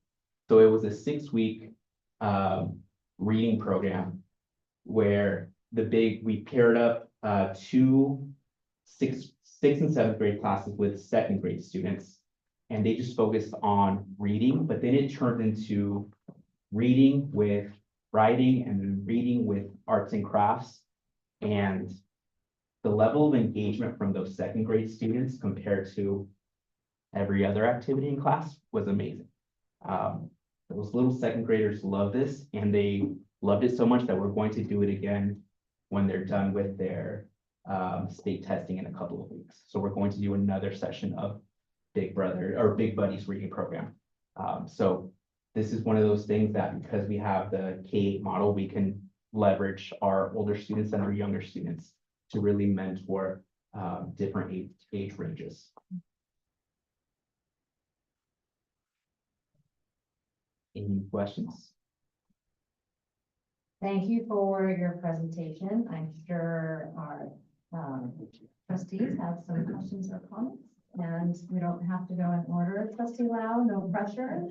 So it was a 6-week reading program where we paired up 2 6th and 7th grade classes with 2nd grade students. And they just focused on reading, but then it turned into reading with writing and then reading with arts and crafts. And the level of engagement from those 2nd grade students compared to every other activity in class was amazing. Those little 2nd graders love this, and they loved it so much that we're going to do it again when they're done with their state testing in a couple of weeks. So we're going to do another session of Big Buddies reading program. So this is one of those things that because we have the K-8 model, we can leverage our older students and our younger students to really mentor different age ranges. Any questions? Thank you for your presentation. I'm sure our trustees have some questions or comments, and we don't have to go in order. Trustee Lau, no pressure.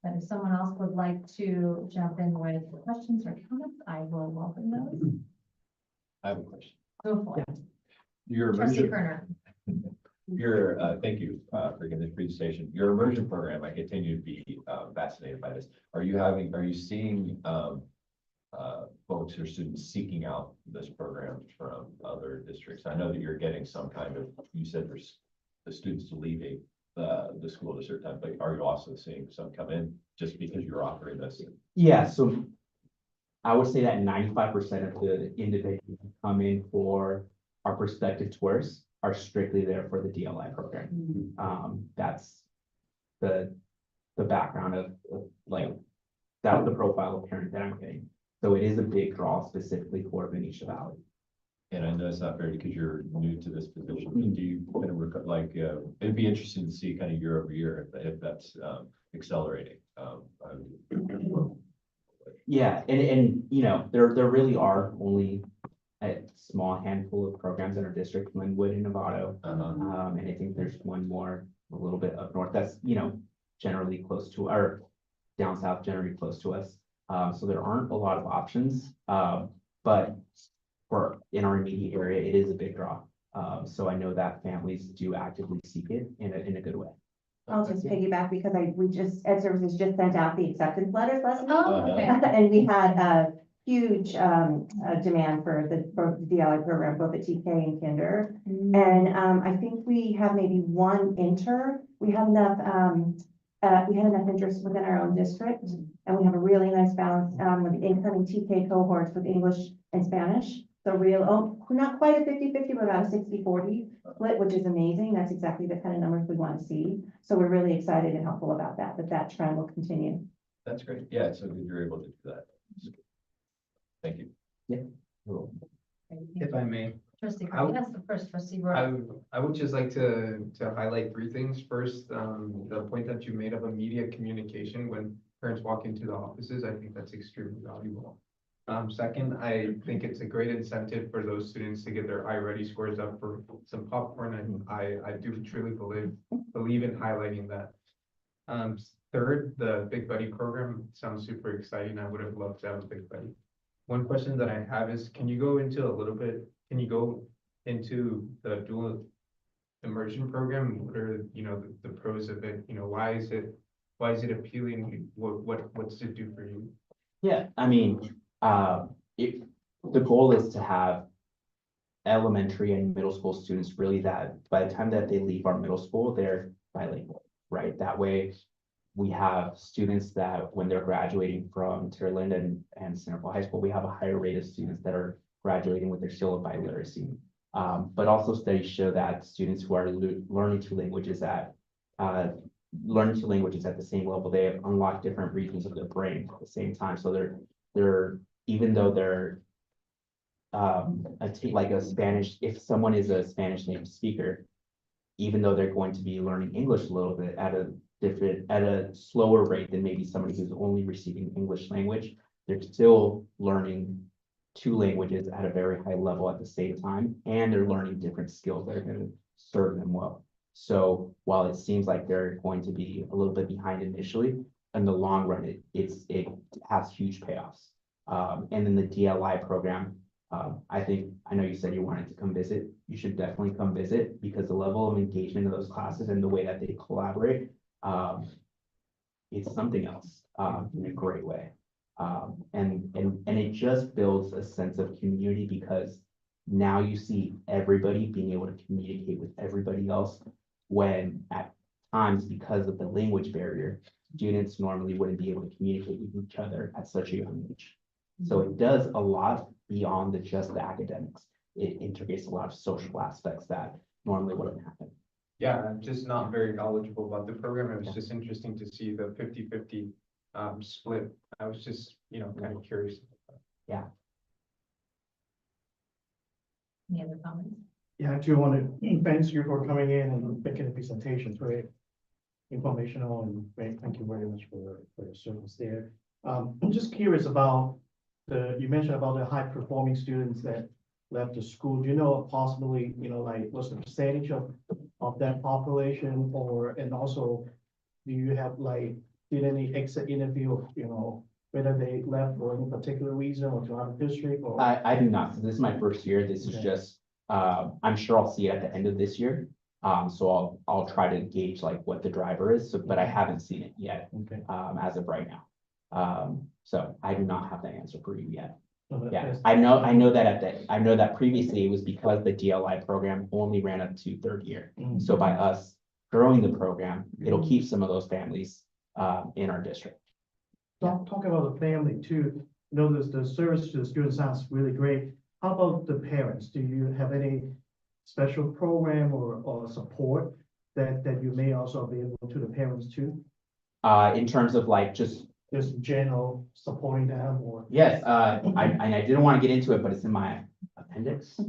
But if someone else would like to jump in with questions or comments, I will welcome those. I have a question. Go for it. Your Trustee immersion, thank you for giving this presentation. Your immersion program, I continue to be fascinated by this. Are you seeing folks or students seeking out this program from other districts? I know that you're getting some kind of, you said there's the students leaving the school at a certain time, but are you also seeing some come in just because you're offering this? Yeah, so I would say that 95% of the individuals who come in for our prospective tours are strictly there for the DLI program. That's the background of like, that's the profile of parent that I'm getting. So it is a big draw specifically for Benicia Valley. And I know it's not fair because you're new to this position. Do you kind of like, it'd be interesting to see kind of year over year if that's accelerating. Yeah, and you know, there really are only a small handful of programs in our district, Linwood and Novato. And I think there's one more a little bit up north that's, you know, generally close to, or down south, generally close to us. So there aren't a lot of options, but in our immediate area, it is a big draw. So I know that families do actively seek it in a good way. I'll just piggyback because Ed Services just sent out the acceptance letters last week. Oh, okay. And we had a huge demand for the DLI program, both at TK and Kinder. And I think we have maybe one we have enough interest within our own district. And we have a really nice balance with the incoming TK cohorts with English and Spanish. So not quite a 50-50, but about a 60-40 split, which is amazing. That's exactly the kind of numbers we want to see. So we're really excited and hopeful about that trend will continue. That's great. Yeah, it's so good you're able to do that. Thank you. Yeah. If I may, Trustee, I would- yes, the first trustee. I would just like to highlight 3 things. First, the point that you made of immediate communication when parents walk into the offices, I think that's extremely valuable. Second, I think it's a great incentive for those students to get their iReady scores up for some popcorn, and I do truly believe in highlighting that. Third, the Big Buddy program sounds super exciting. I would have loved to have a Big Buddy. One question that I have is, can you go into the dual immersion program? What are, the pros of it? Why is it appealing? What's it do for you? Yeah, I mean, the goal is to have elementary and middle school students really that by the time that they leave our middle school, they're bilingual, right? That way we have students that when they're graduating from Tierland and Centerville High School, we have a higher rate of students that are graduating with their seal of biliteracy. But also studies show that students who are learning two languages at the same level, they have unlocked different regions of their brain at the same time. So they're even though they're like a Spanish, if someone is a Spanish native speaker, even though they're going to be learning English a little bit at a slower rate than maybe somebody who's only receiving English language, they're still learning two languages at a very high level at the same time, and they're learning different skills that are going to serve them well. So while it seems like they're going to be a little bit behind initially, in the long run, it has huge payoffs. And then the DLI program, I know you said you wanted to come visit. You should definitely come visit because the level of engagement of those classes and the way that they collaborate, it's something else in a great way. And it just builds a sense of community because now you see everybody being able to communicate with everybody else when at times, because of the language barrier, students normally wouldn't be able to communicate with each other at such a young age. So it does a lot beyond just the academics. It integrates a lot of social aspects that normally wouldn't happen. Yeah, I'm just not very knowledgeable about the program. It was just interesting to see the 50-50 split. I was just, kind of curious. Yeah. Any other comments? Yeah, I do want to thank you for coming in and making the presentations, very informational, and thank you very much for your service there. I'm just curious about you mentioned about the high performing students that left the school. Do you know possibly, like what's the percentage of that population, and also do you have did any exit interview, whether they left for any particular reason or to out of district or? I do not. So this is my first year. This is just, I'm sure I'll see it at the end of this year. So I'll try to gauge what the driver is, but I haven't seen it yet, Okay. as of right now. So I do not have the answer for you yet. So Yeah, that's- I know that previously it was because the DLI program only ran up to third year. Mhm. So by us growing the program, it'll keep some of those families in our district. Talk about the family too. Notice the service to the students sounds really great. How about the parents? Do you have any special program or support that you may also be able to the parents too? In terms of Just general supporting them or? yes, I didn't want to get into it, but it's in my appendix.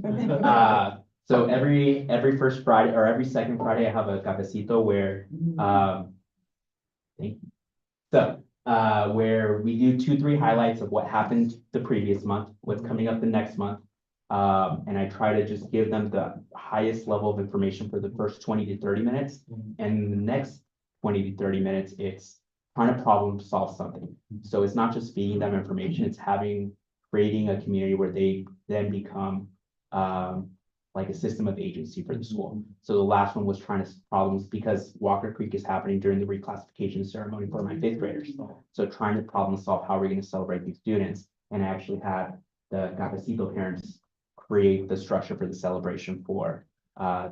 So every first Friday or every second Friday, I have a cafecito where, thank you. So, where we do 2-3 highlights of what happened the previous month, what's coming up the next month. And I try to just give them the highest level of information for the first 20 to 30 minutes. And the next 20 to 30 minutes, it's trying to problem solve something. So it's not just feeding them information, it's creating a community where they then become like a system of agency for the school. So the last one was trying to problems because Walker Creek is happening during the reclassification ceremony for my 5th graders. So trying to problem solve how we're going to celebrate these students. And I actually had the cafecito parents create the structure for the celebration for I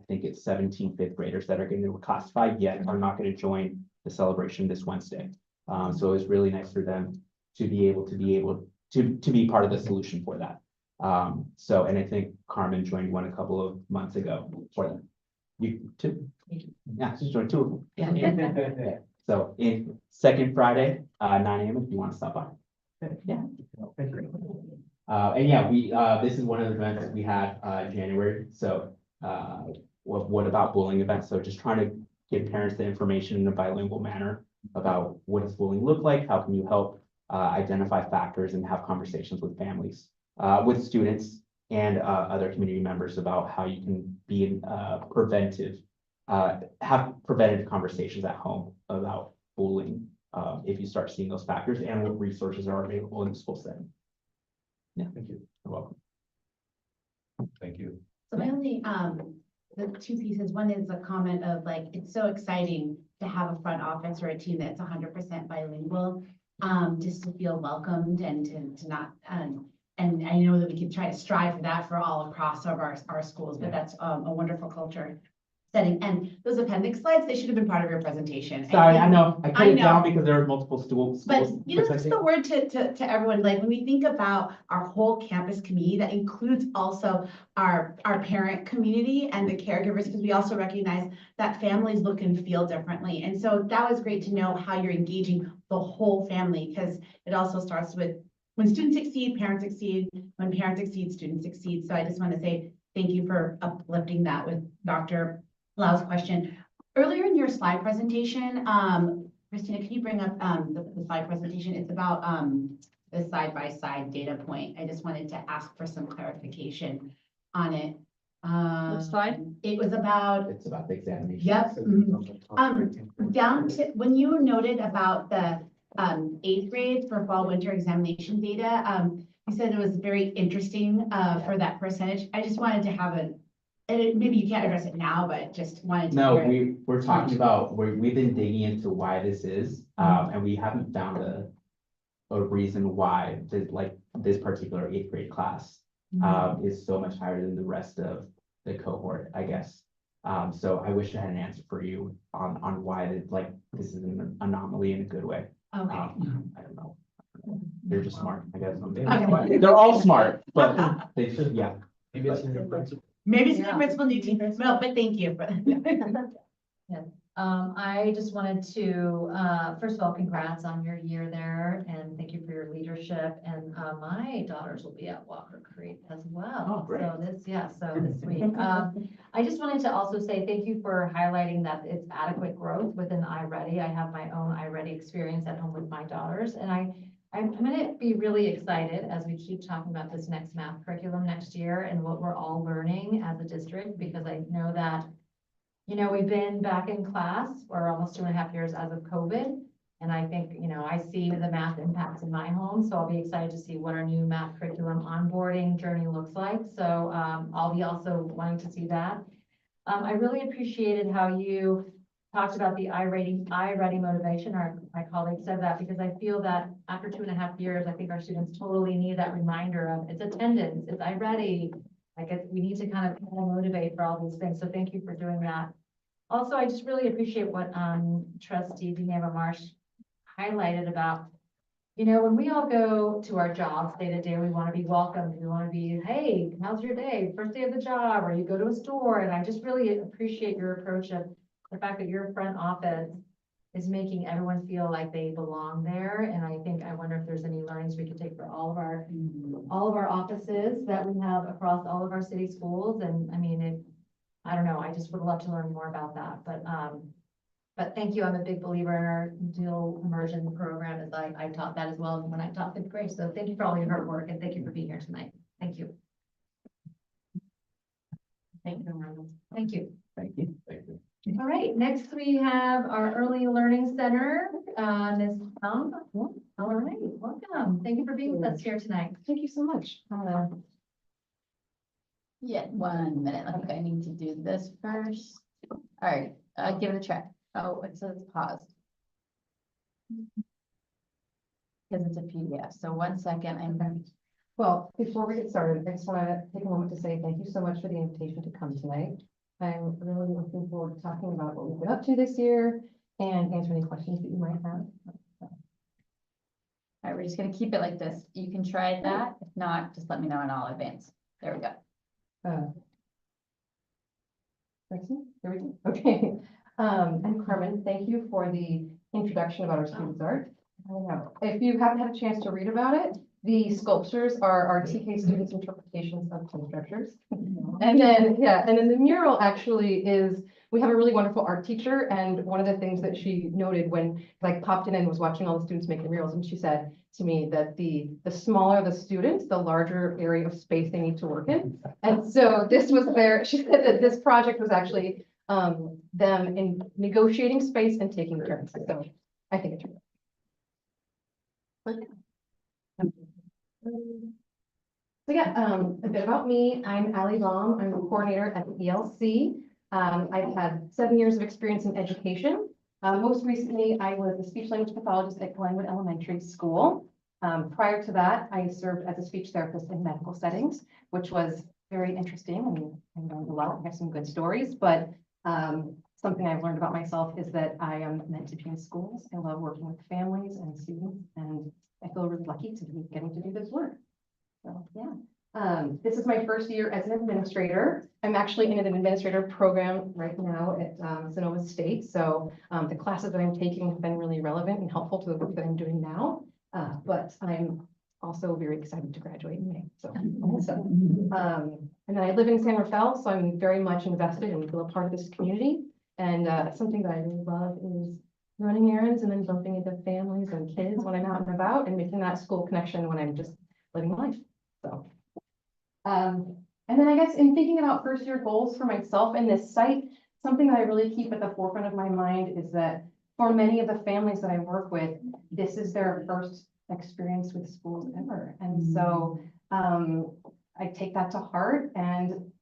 think it's 17 5th graders that are going to reclassify yet are not going to join the celebration this Wednesday. So it was really nice for them to be able to be part of the solution for that. And I think Carmen joined one a couple of months ago for them. You too? Yeah, she's joined 2 of them. Yeah. So in second Friday, 9 a.m. if you want to stop by. Yeah. And yeah, this is one of the events that we had January. So what about bullying events? So just trying to give parents the information in a bilingual manner about what does bullying look like, how can you help identify factors and have conversations with families, with students and other community members about how you can be in have preventative conversations at home about bullying if you start seeing those factors and what resources are available in the school setting. Yeah, Thank you. you're welcome. Thank you. So my only, the 2 pieces, one is a comment of it's so exciting to have a front office or a team that's 100% bilingual, just to feel welcomed and to not, and I know that we can try to strive for that for all across our schools, but that's a wonderful culture setting. And those appendix slides, they should have been part of your presentation. Sorry, I know, I cut it know. down because there were multiple schools. But that's the word to everyone, when we think about our whole campus community, that includes also our parent community and the caregivers, because we also recognize that families look and feel differently. And so that was great to know how you're engaging the whole family, because it also starts with when students succeed, parents succeed, when parents succeed, students succeed. So I just want to say thank you for uplifting that with Dr. Lau's question. Earlier in your slide presentation, Christina, can you bring up the slide presentation? It's about the side-by-side data point. I just wanted to ask for some clarification on it. Which slide? It was about, It's about the examination. yep, down to, when you noted about the eighth grade for fall winter examination data, you said it was very interesting for that percentage. I just wanted to have maybe you can't address it now, but just wanted to No, hear it. we're talking about, we've been digging into why this is, and we haven't found a reason why this particular eighth grade class is so much higher than the rest of the cohort, I guess. So I wish I had an answer for you on why this is an anomaly in a good way. Okay. I don't know. They're just smart, I guess. Okay. They're all smart, but they should, yeah. Maybe it's in your principle. Maybe it's the principal new team, no, but thank you for. I just wanted to, first of all, congrats on your year there and thank you for your leadership. And, my daughters will be at Walker Creek as well. Oh, great. So this week. I just wanted to also say thank you for highlighting that it's adequate growth within iReady. I have my own iReady experience at home with my daughters, and I'm gonna be really excited as we keep talking about this next math curriculum next year and what we're all learning as a district, because I know that, you know, we've been back in class for almost 2.5 years as of COVID. And I think, you know, I see the math impacts in my home, so I'll be excited to see what our new math curriculum onboarding journey looks like. So I'll be also wanting to see that. I really appreciated how you talked about the iReady motivation. My colleague said that because I feel that after 2.5 years, I think our students totally need that reminder of it's attendance, it's iReady. We need to kind of motivate for all these things. So thank you for doing that. Also, I just really appreciate what Trustee Geneva Marsh highlighted about, you know, when we all go to our jobs day to day, we want to be welcomed. We want to be, hey, how's your day? First day of the job, or you go to a store. And I just really appreciate your approach of the fact that your front office is making everyone feel like they belong there. And I wonder if there's any learnings we could take for all of our offices that we have across all of our city schools. And I mean, I don't know, I just would love to learn more about that. But thank you. I'm a big believer in our dual immersion program, as I taught that as well when I taught fifth grade. So thank you for all your hard work and thank you for being here tonight. Thank you. Thank you. Thank you. Thank you. Thank you. All right, next we have our Early Learning Center, Ms. Tom. All right, welcome. Thank you for being with us here tonight. Thank you so much. Yeah, 1 minute. I think I need to do this first. All right, give it a try. Oh, it says pause. Because it's a PDF. So 1 second. Well, before we get started, I just want to take a moment to say thank you so much for the invitation to come tonight. I'm really looking forward to talking about what we've been up to this year and answer any questions that you might have. All right, we're just gonna keep it like this. You can try that. If not, just let me know and I'll advance. There we go. There we go. Okay. And Carmen, thank you for the introduction about our students art. If you haven't had a chance to read about it, the sculptures are our TK students' interpretations of team structures. And then the mural actually is, we have a really wonderful art teacher, and one of the things that she noted when I popped in and was watching all the students making murals, and she said to me that the smaller the students, the larger area of space they need to work in. And so this was she said that this project was actually them in negotiating space and taking turns. So I think it's So yeah, a bit about me. I'm Allie Baum. I'm the coordinator at the ELC. I've had 7 years of experience in education. Most recently, I was a speech language pathologist at Glenwood Elementary School. Prior to that, I served as a speech therapist in medical settings, which was very interesting. I mean, I learned a lot. I have some good stories, but something I've learned about myself is that I am meant to be in schools. I love working with families and students, and I feel really lucky to be getting to do this work. So yeah, this is my first year as an administrator. I'm actually in an administrator program right now at Sonoma State. So the classes that I'm taking have been really relevant and helpful to the work that I'm doing now. But I'm also very excited to graduate in May. So, and then I live in San Rafael, so I'm very much invested and feel a part of this community. And something that I really love is running errands and then bumping into families and my kids when I'm out and about and making that school connection when I'm just living life, so. And then I guess in thinking about first year goals for myself in this site, something that I really keep at the forefront of my mind is that for many of the families that I work with, this is their first experience with schools ever. And so I take that to heart, and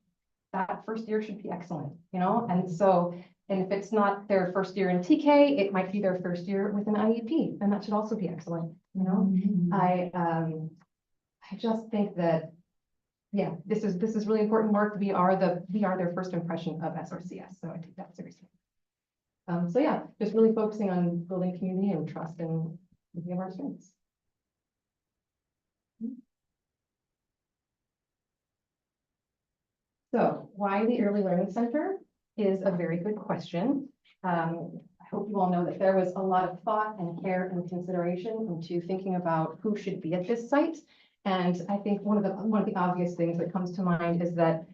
that first year should be excellent, you know? And so, and if it's not their first year in TK, it might be their first year with an IEP, and that should also be excellent, you know? I just think that, yeah, this is really important work. We are their first impression of SRCS, so I take that seriously. So yeah, just really focusing on building community and trust and looking at our strengths. So why the Early Learning Center is a very good question. I hope you all know that there was a lot of thought and care and consideration into thinking about who should be at this site. And I think one of the obvious things that comes to mind is that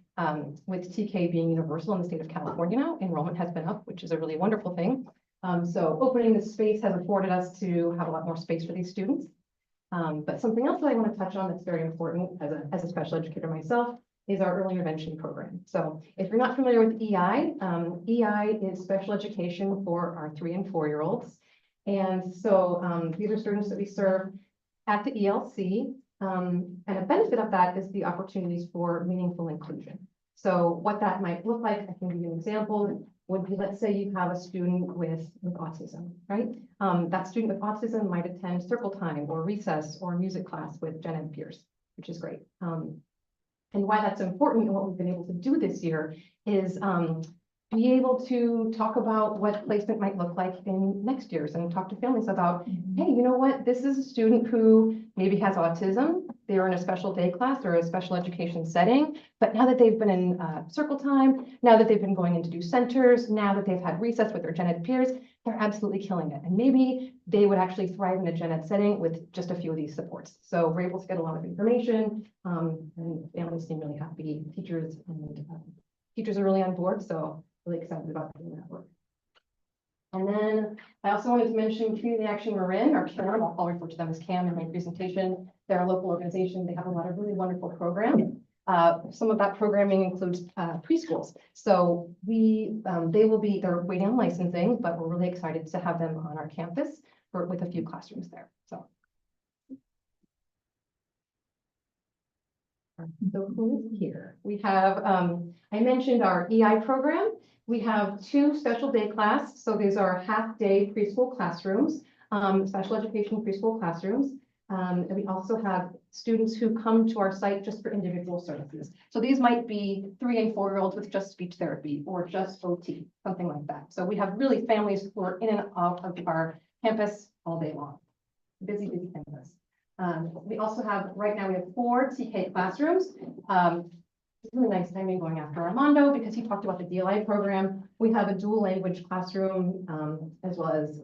with TK being universal in the state of California now, enrollment has been up, which is a really wonderful thing. So opening the space has afforded us to have a lot more space for these students. But something else that I want to touch on that's very important as a special educator myself is our early intervention program. So if you're not familiar with EI, EI is special education for our 3 and 4-year-olds. And so these are students that we serve at the ELC. And a benefit of that is the opportunities for meaningful inclusion. So what that might look like, I can give you an example, would be, let's say you have a student with autism, right? That student with autism might attend circle time or recess or music class with gen ed peers, which is great. And why that's important and what we've been able to do this year is be able to talk about what placement might look like in next year's and talk to families about, hey, you know what, this is a student who maybe has autism. They were in a special day class or a special education setting, but now that they've been in circle time, now that they've been going into do centers, now that they've had recess with their gen ed peers, they're absolutely killing it. And maybe they would actually thrive in a gen ed setting with just a few of these supports. So we're able to get a lot of information, and families seem really happy. Teachers are really on board, so really excited about doing that work. And then I also wanted to mention Community Action Marin, or CAM. I'll refer to them as CAM in my presentation. They're a local organization. They have a lot of really wonderful programs. Some of that programming includes preschools. So they're waiting on licensing, but we're really excited to have them on our campus with a few classrooms there. So who is here? We have, I mentioned our EI program. We have 2 special day class. So these are half-day preschool classrooms, special education preschool classrooms. And we also have students who come to our site just for individual services. So these might be 3 and 4-year-olds with just speech therapy or just OT, something like that. So we have really families who are in and out of our campus all day long. Busy, busy campus. We also have, right now we have 4 TK classrooms. It's really nice timing going after Armando because he talked about the DLI program. We have a dual language classroom, as well as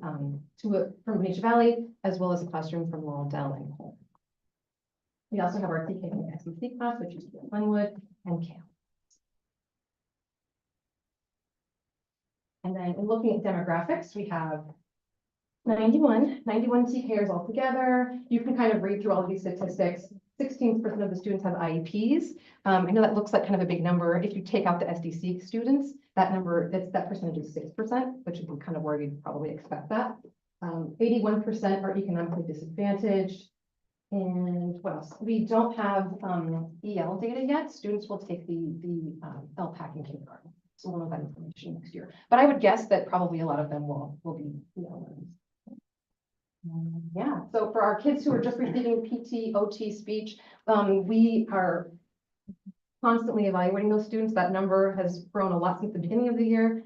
2 from Benicia Valley, as well as a classroom from Laurel Dell and Cole. We also have our TK and XMC class, which is Glenwood and CAM. And then in looking at demographics, we have 91 TKers altogether. You can kind of read through all of these statistics. 16% of the students have IEPs. I know that looks like kind of a big number. If you take out the SDC students, that percentage is 6%, which is kind of where you'd probably expect that. 81% are economically disadvantaged. And what else? We don't have EL data yet. Students will take the LPAC in kindergarten. So we'll know that information next year. But I would guess that probably a lot of them will be EL learners. Yeah, so for our kids who are just receiving PT, OT, speech, we are constantly evaluating those students. That number has grown a lot since the beginning of the year.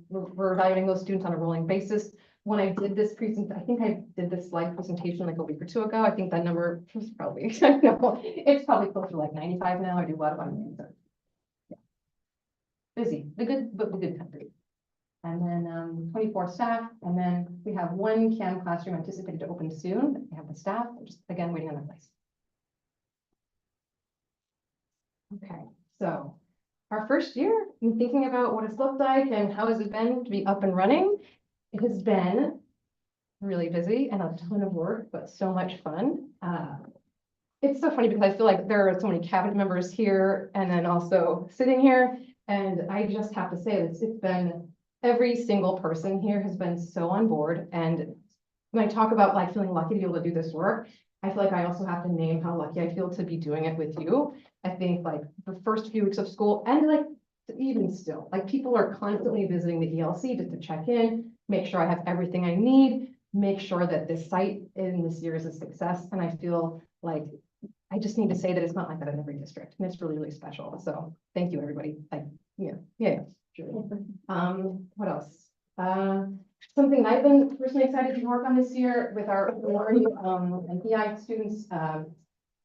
We're evaluating those students on a rolling basis. When I did this I think I did this slide presentation like a week or 2 ago. I think that number was probably, it's probably closer to like 95 now. I do a lot of things. Yeah. Busy, the good country. And then 24 staff, and then we have 1 CAM classroom anticipated to open soon. We have the staff, we're just again waiting on their place. Okay, so our first year, in thinking about what it's looked like and how has it been to be up and running, it has been really busy and a ton of work, but so much fun. It's so funny because I feel like there are so many cabinet members here and then also sitting here. And I just have to say, it's been, every single person here has been so on board. And when I talk about like feeling lucky to be able to do this work, I feel like I also have to name how lucky I feel to be doing it with you. I think like the first few weeks of school and like even still, like people are constantly visiting the ELC just to check in, make sure I have everything I need, make sure that this site in this year is a success. And I feel like I just need to say that it's not like that in every district, and it's really, really special. So thank you, everybody. Yeah, sure. What else? Something I've been personally excited to work on this year with our and PI students,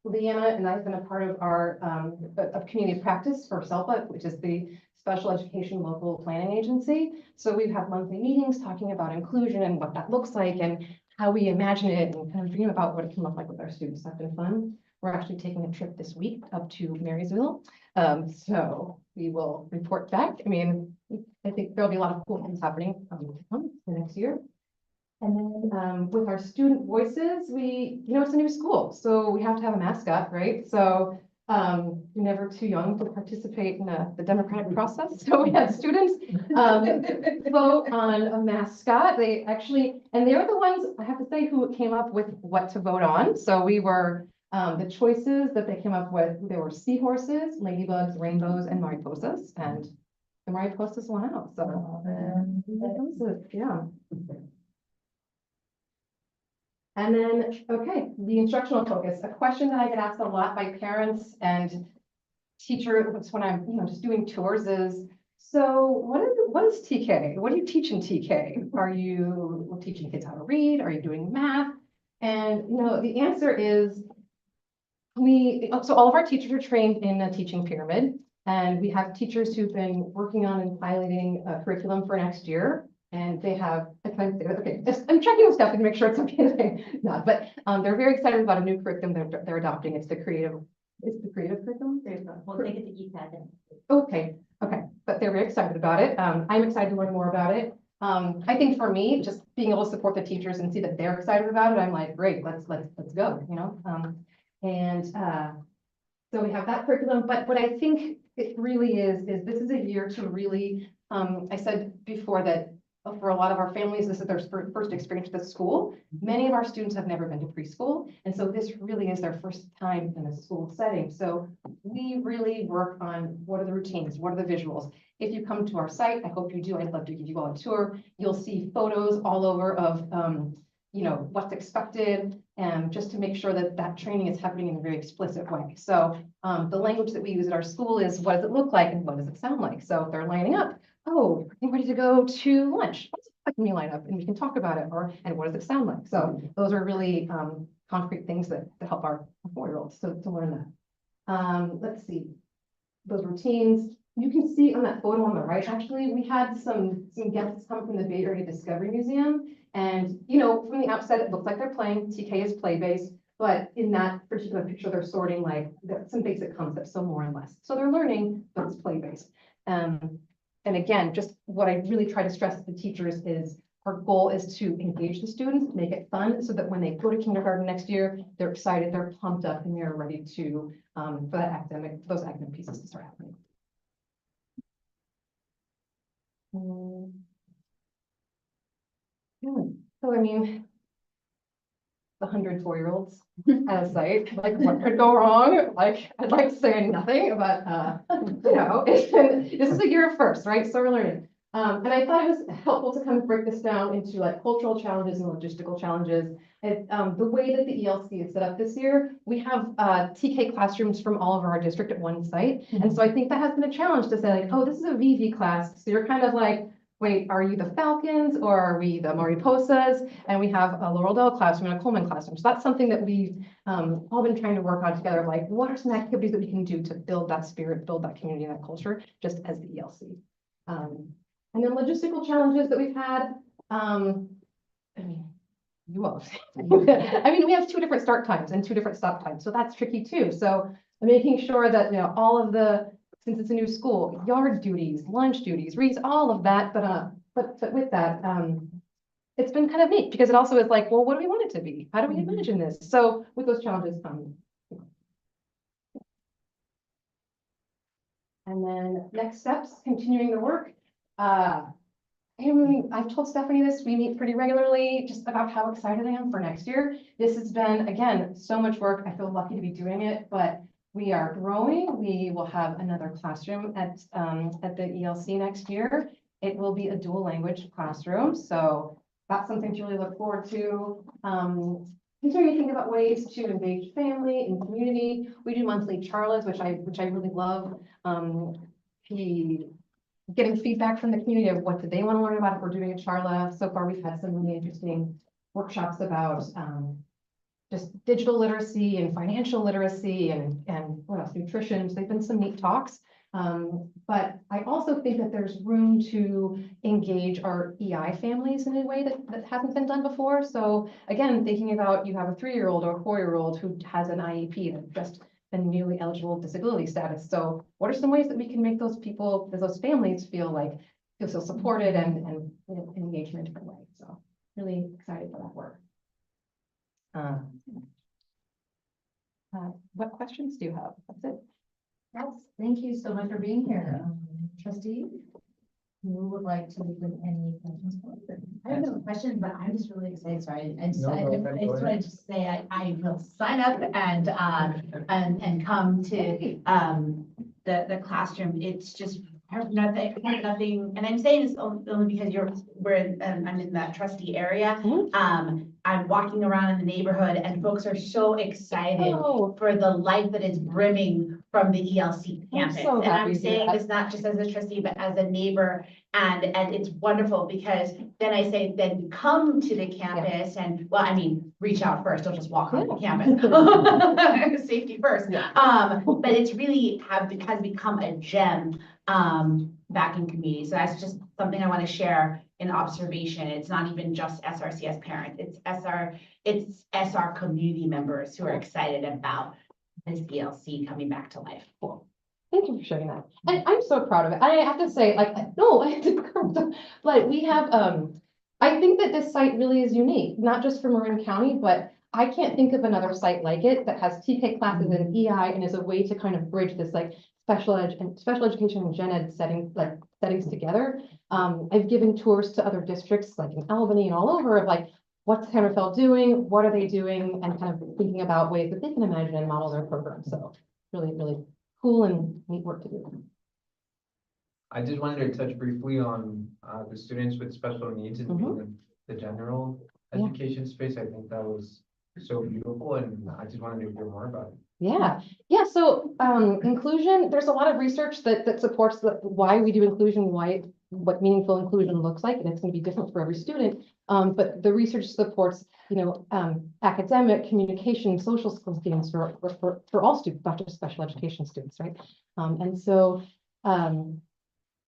Leanna and I've been a part of our of community practice for SELPA, which is the Special Education Local Planning Agency. So we've had monthly meetings talking about inclusion and what that looks like and how we imagine it and kind of dream about what it can look like with our students. That's been fun. We're actually taking a trip this week up to Marysville. So we will report back. I mean, I think there'll be a lot of cool things happening the next year. And then with our student voices, it's a new school, so we have to have a mascot, right? So you're never too young to participate in the democratic process. So we had students vote on a mascot. They actually, and they're the ones, I have to say, who came up with what to vote on. So we were, the choices that they came up with, there were seahorses, ladybugs, rainbows, and mariposas. And the mariposas won out. So yeah. And then, okay, the instructional focus, a question that I get asked a lot by parents and teachers when I'm, just doing tours is, so what is TK? What do you teach in TK? Are you teaching kids how to read? Are you doing math? And, the answer is so all of our teachers are trained in a teaching pyramid, and we have teachers who've been working on and piloting a curriculum for next year. And they have, I'm checking with stuff to make sure it's okay. No, but they're very excited about a new curriculum they're adopting. It's the creative curriculum. We'll take it to EPAD. Okay, but they're very excited about it. I'm excited to learn more about it. I think for me, just being able to support the teachers and see that they're excited about it, I'm like, great, let's go, so we have that curriculum, but what I think it really is this is a year to really, I said before that for a lot of our families, this is their first experience with school. Many of our students have never been to preschool. And so this really is their first time in a school setting. So we really work on what are the routines, what are the visuals. If you come to our site, I hope you do. I'd love to give you all a tour. You'll see photos all over of, what's expected, and just to make sure that that training is happening in a very explicit way. So the language that we use at our school is what does it look like and what does it sound like? So if they're lining up, oh, I'm ready to go to lunch. What's it like when you line up and we can talk about it, and what does it sound like? So those are really concrete things that help our 4-year-olds to learn that. Let's see, those routines. You can see on that photo on the right, actually, we had some guests come from the Bay Area Discovery Museum. And, from the outset, it looks like they're playing. TK is play-based, but in that particular picture, they're sorting like some basic concepts, so more and less. So they're learning, but it's play-based. And again, just what I really try to stress to the teachers is our goal is to engage the students, make it fun, so that when they go to kindergarten next year, they're excited, they're pumped up, and they're ready to for those academic pieces to start happening. So I mean, the 104-year-olds at a site, like what could go wrong? Like I'd like to say nothing, but this is a year of first, right? So we're learning. And I thought it was helpful to kind of break this down into like cultural challenges and logistical challenges. The way that the ELC is set up this year, we have TK classrooms from all over our district at one site. And so I think that has been a challenge to say like, oh, this is a VV class. So you're kind of like, wait, are you the Falcons or are we the Mariposas? And we have a Laurel Dell classroom and a Coleman classroom. So that's something that we've all been trying to work on together. Like, what are some activities that we can do to build that spirit, build that community and that culture, just as the ELC. And then logistical challenges that we've had. You all. We have 2 different start times and 2 different stop times, so that's tricky too. So making sure that all of the, since it's a new school, yard duties, lunch duties, reads, all of that. But with that, it's been kind of neat because it also is like, well, what do we want it to be? How do we imagine this? So with those challenges come. And then next steps, continuing the work. I've told Stephanie this, we meet pretty regularly just about how excited I am for next year. This has been, again, so much work. I feel lucky to be doing it, but we are growing. We will have another classroom at the ELC next year. It will be a dual language classroom. So that's something to really look forward to. Continuing to think about ways to engage family and community. We do monthly charlas, which I really love. Getting feedback from the community of what do they want to learn about if we're doing a charla. So far, we've had some really interesting workshops about just digital literacy and financial literacy and what else, nutrition. So they've been some neat talks. But I also think that there's room to engage our EI families in a way that hasn't been done before. So again, thinking about you have a 3-year-old or a 4-year-old who has an IEP that just a newly eligible disability status. So what are some ways that we can make those people, those families feel so supported and engaged in a different way? So really excited for that work. What questions do you have? That's it. Yes, thank you so much for being here. Trustee, who would like to begin any questions? I don't have a question, but I'm just really excited. Sorry, I just wanted to say I will sign up and come to the classroom. It's just I have nothing, and I'm saying this only because I'm in that trustee area. I'm walking around in the neighborhood and folks are so excited for the life that is brimming from the ELC campus. And I'm saying this not just as a trustee, but as a neighbor. And it's wonderful because then I say, then come to the campus and, well, I mean, reach out first, don't just walk on the campus. Safety first. But it's really has become a gem back in community. So that's just something I want to share in observation. It's not even just SRCS parents, it's SR community members who are excited about this ELC coming back to life. Cool. Thank you for sharing that. And I'm so proud of it. I have to say, but we have, I think that this site really is unique, not just for Marin County, but I can't think of another site like it that has TK classes and EI and is a way to kind of bridge this special education and gen ed settings together. I've given tours to other districts like in Albany and all over of what's Hammerfell doing, what are they doing, and kind of thinking about ways that they can imagine and model their program. So really, really cool and neat work to do. I just wanted to touch briefly on the students with special needs and the general education space. I think that was so beautiful, and I just wanted to hear more about it. Yeah. So inclusion, there's a lot of research that supports why we do inclusion, what meaningful inclusion looks like, and it's going to be different for every student. But the research supports, academic, communication, social skills gains for all students, not just special education students, right? And so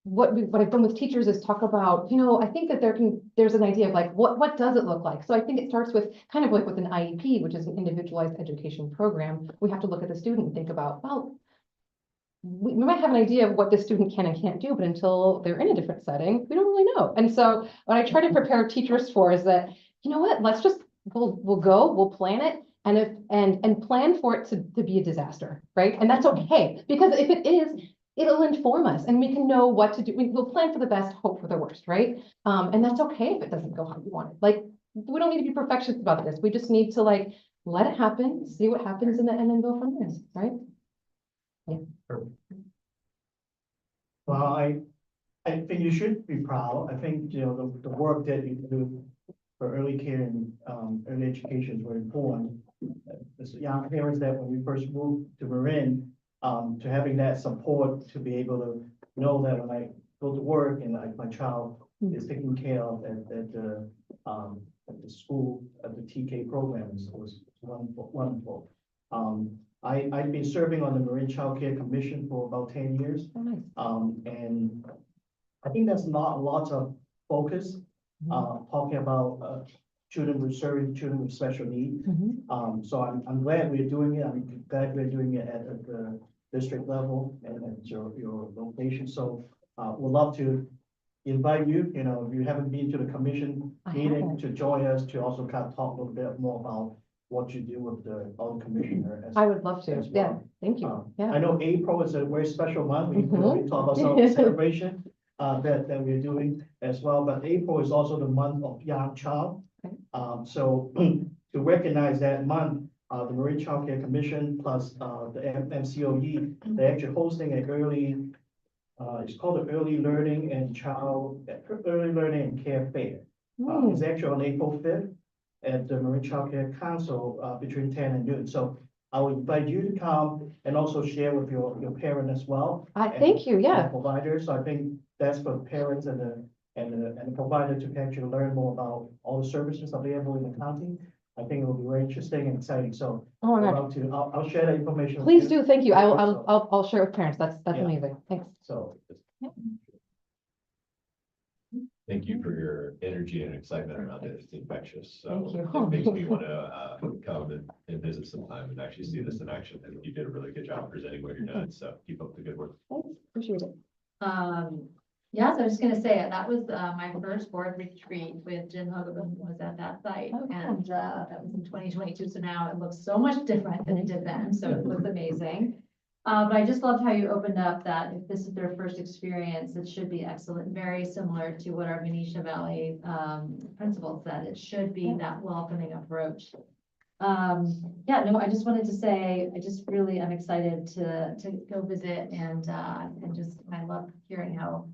what I've done with teachers is talk about, I think that there's an idea of what does it look like? So I think it starts with kind of like with an IEP, which is an individualized education program. We have to look at the student and think about, well, we might have an idea of what the student can and can't do, but until they're in a different setting, we don't really know. And so what I try to prepare teachers for is that, let's just, we'll plan it and plan for it to be a disaster, right? And that's okay, because if it is, it'll inform us and we can know what to do. We'll plan for the best, hope for the worst, right? And that's okay if it doesn't go how you want it. We don't need to be perfectionists about this. We just need to let it happen, see what happens and then go from there, right? Yeah. Well, I think you should be proud. I think, the work that you do for early care and early education is very important. As young parents that when we first moved to Marin, to having that support to be able to know that when I go to work and my child is taken care of at the school, at the TK program was wonderful. I've been serving on the Marin Child Care Commission for about 10 years. And I think there's not lots of focus talking about serving children with special needs. So I'm glad we're doing it. I'm glad we're doing it at the district level and at your location. So we'd love to invite you, if you haven't been to the commission meeting to join us to also kind of talk a little bit more about what you do with the other commissioner. I would love to. as Yeah, well. thank you. I Yeah. know April is a very special month. We Mhm. we talk about some celebration that we're doing as well, but April is also the month of young child. Okay. So to recognize that month, the Marine Child Care Commission plus the MCOE, they're actually hosting an early, it's called the Early Learning and Care Fair. It's actually on April 5th at the Marine Child Care Council between 10 and noon. So I would invite you to come and also share with your parent as well. Thank you, yeah. and Providers. So I think that's for parents and the provider to actually learn more about all the services available in the county. I think it will be very interesting and exciting. So Oh my I'd God. love to, I'll share that information. with Please you. do. Thank you. So- I'll share it with parents. That's Yeah. amazing. Thanks. So. Thank you for your energy and excitement around it. It's infectious. So Thank you. it makes me want to come and visit sometime and actually see this in action. And you did a really good job presenting what you're doing. So keep up the good work. Thanks. Appreciate it. Yeah, so I was just gonna say, that was, my first board retreat with Jim Hogan was at that site. Oh, cool. And, that was in 2022, so now it looks so much different than it did then, so it looks amazing. But I just loved how you opened up that if this is their first experience, it should be excellent, very similar to what our Venetia Valley, principal said. It should be that welcoming approach. Yeah, no, I just wanted to say, I just really am excited to go visit and just, I love hearing how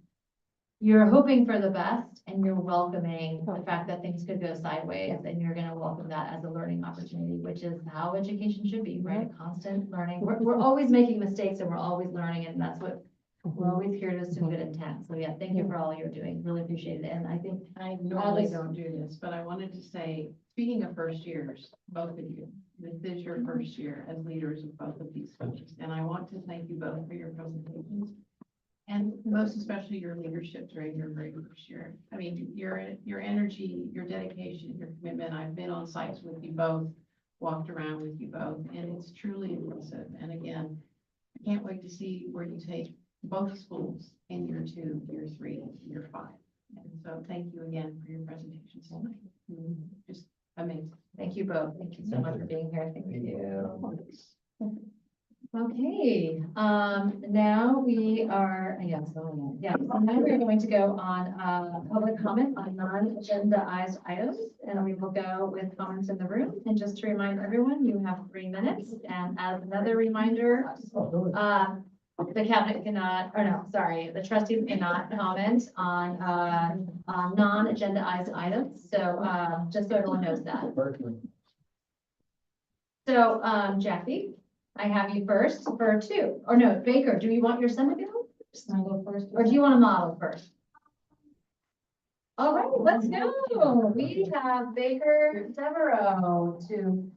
you're hoping for the best and you're welcoming the fact that things could go sideways and you're gonna welcome that as a learning opportunity, which is how education should be, right? A constant learning. We're always making mistakes and we're always learning, and that's what we're always here to assume good intent. So yeah, thank you for all you're doing. Really appreciate it. And I think I normally don't do this, but I wanted to say, speaking of first years, both of you, this is your first year as leaders of both of these schools. And I want to thank you both for your presentations. And most especially your leadership during your very first year. I mean, your energy, your dedication, your commitment. I've been on sites with you both, walked around with you both, and it's truly impressive. And again, I can't wait to see where you take both schools in year 2, year 3, year 5. And so thank you again for your presentations tonight. Just amazing. thank you both. Thank you so much for being here. Thank you. Okay, now we are, so now we're going to go on, public comment on non-agendized items. And we will go with comments in the room. And just to remind everyone, you have 3 minutes. And as another reminder, the cabinet cannot, the trustees cannot comment on non-agendized items. So, just so everyone knows that. So, Jackie, I have you first for 2, or no, Baker, do you want your son to go? I'll go first. Or do you want to model first? All right, let's go. We have Baker Devereaux to,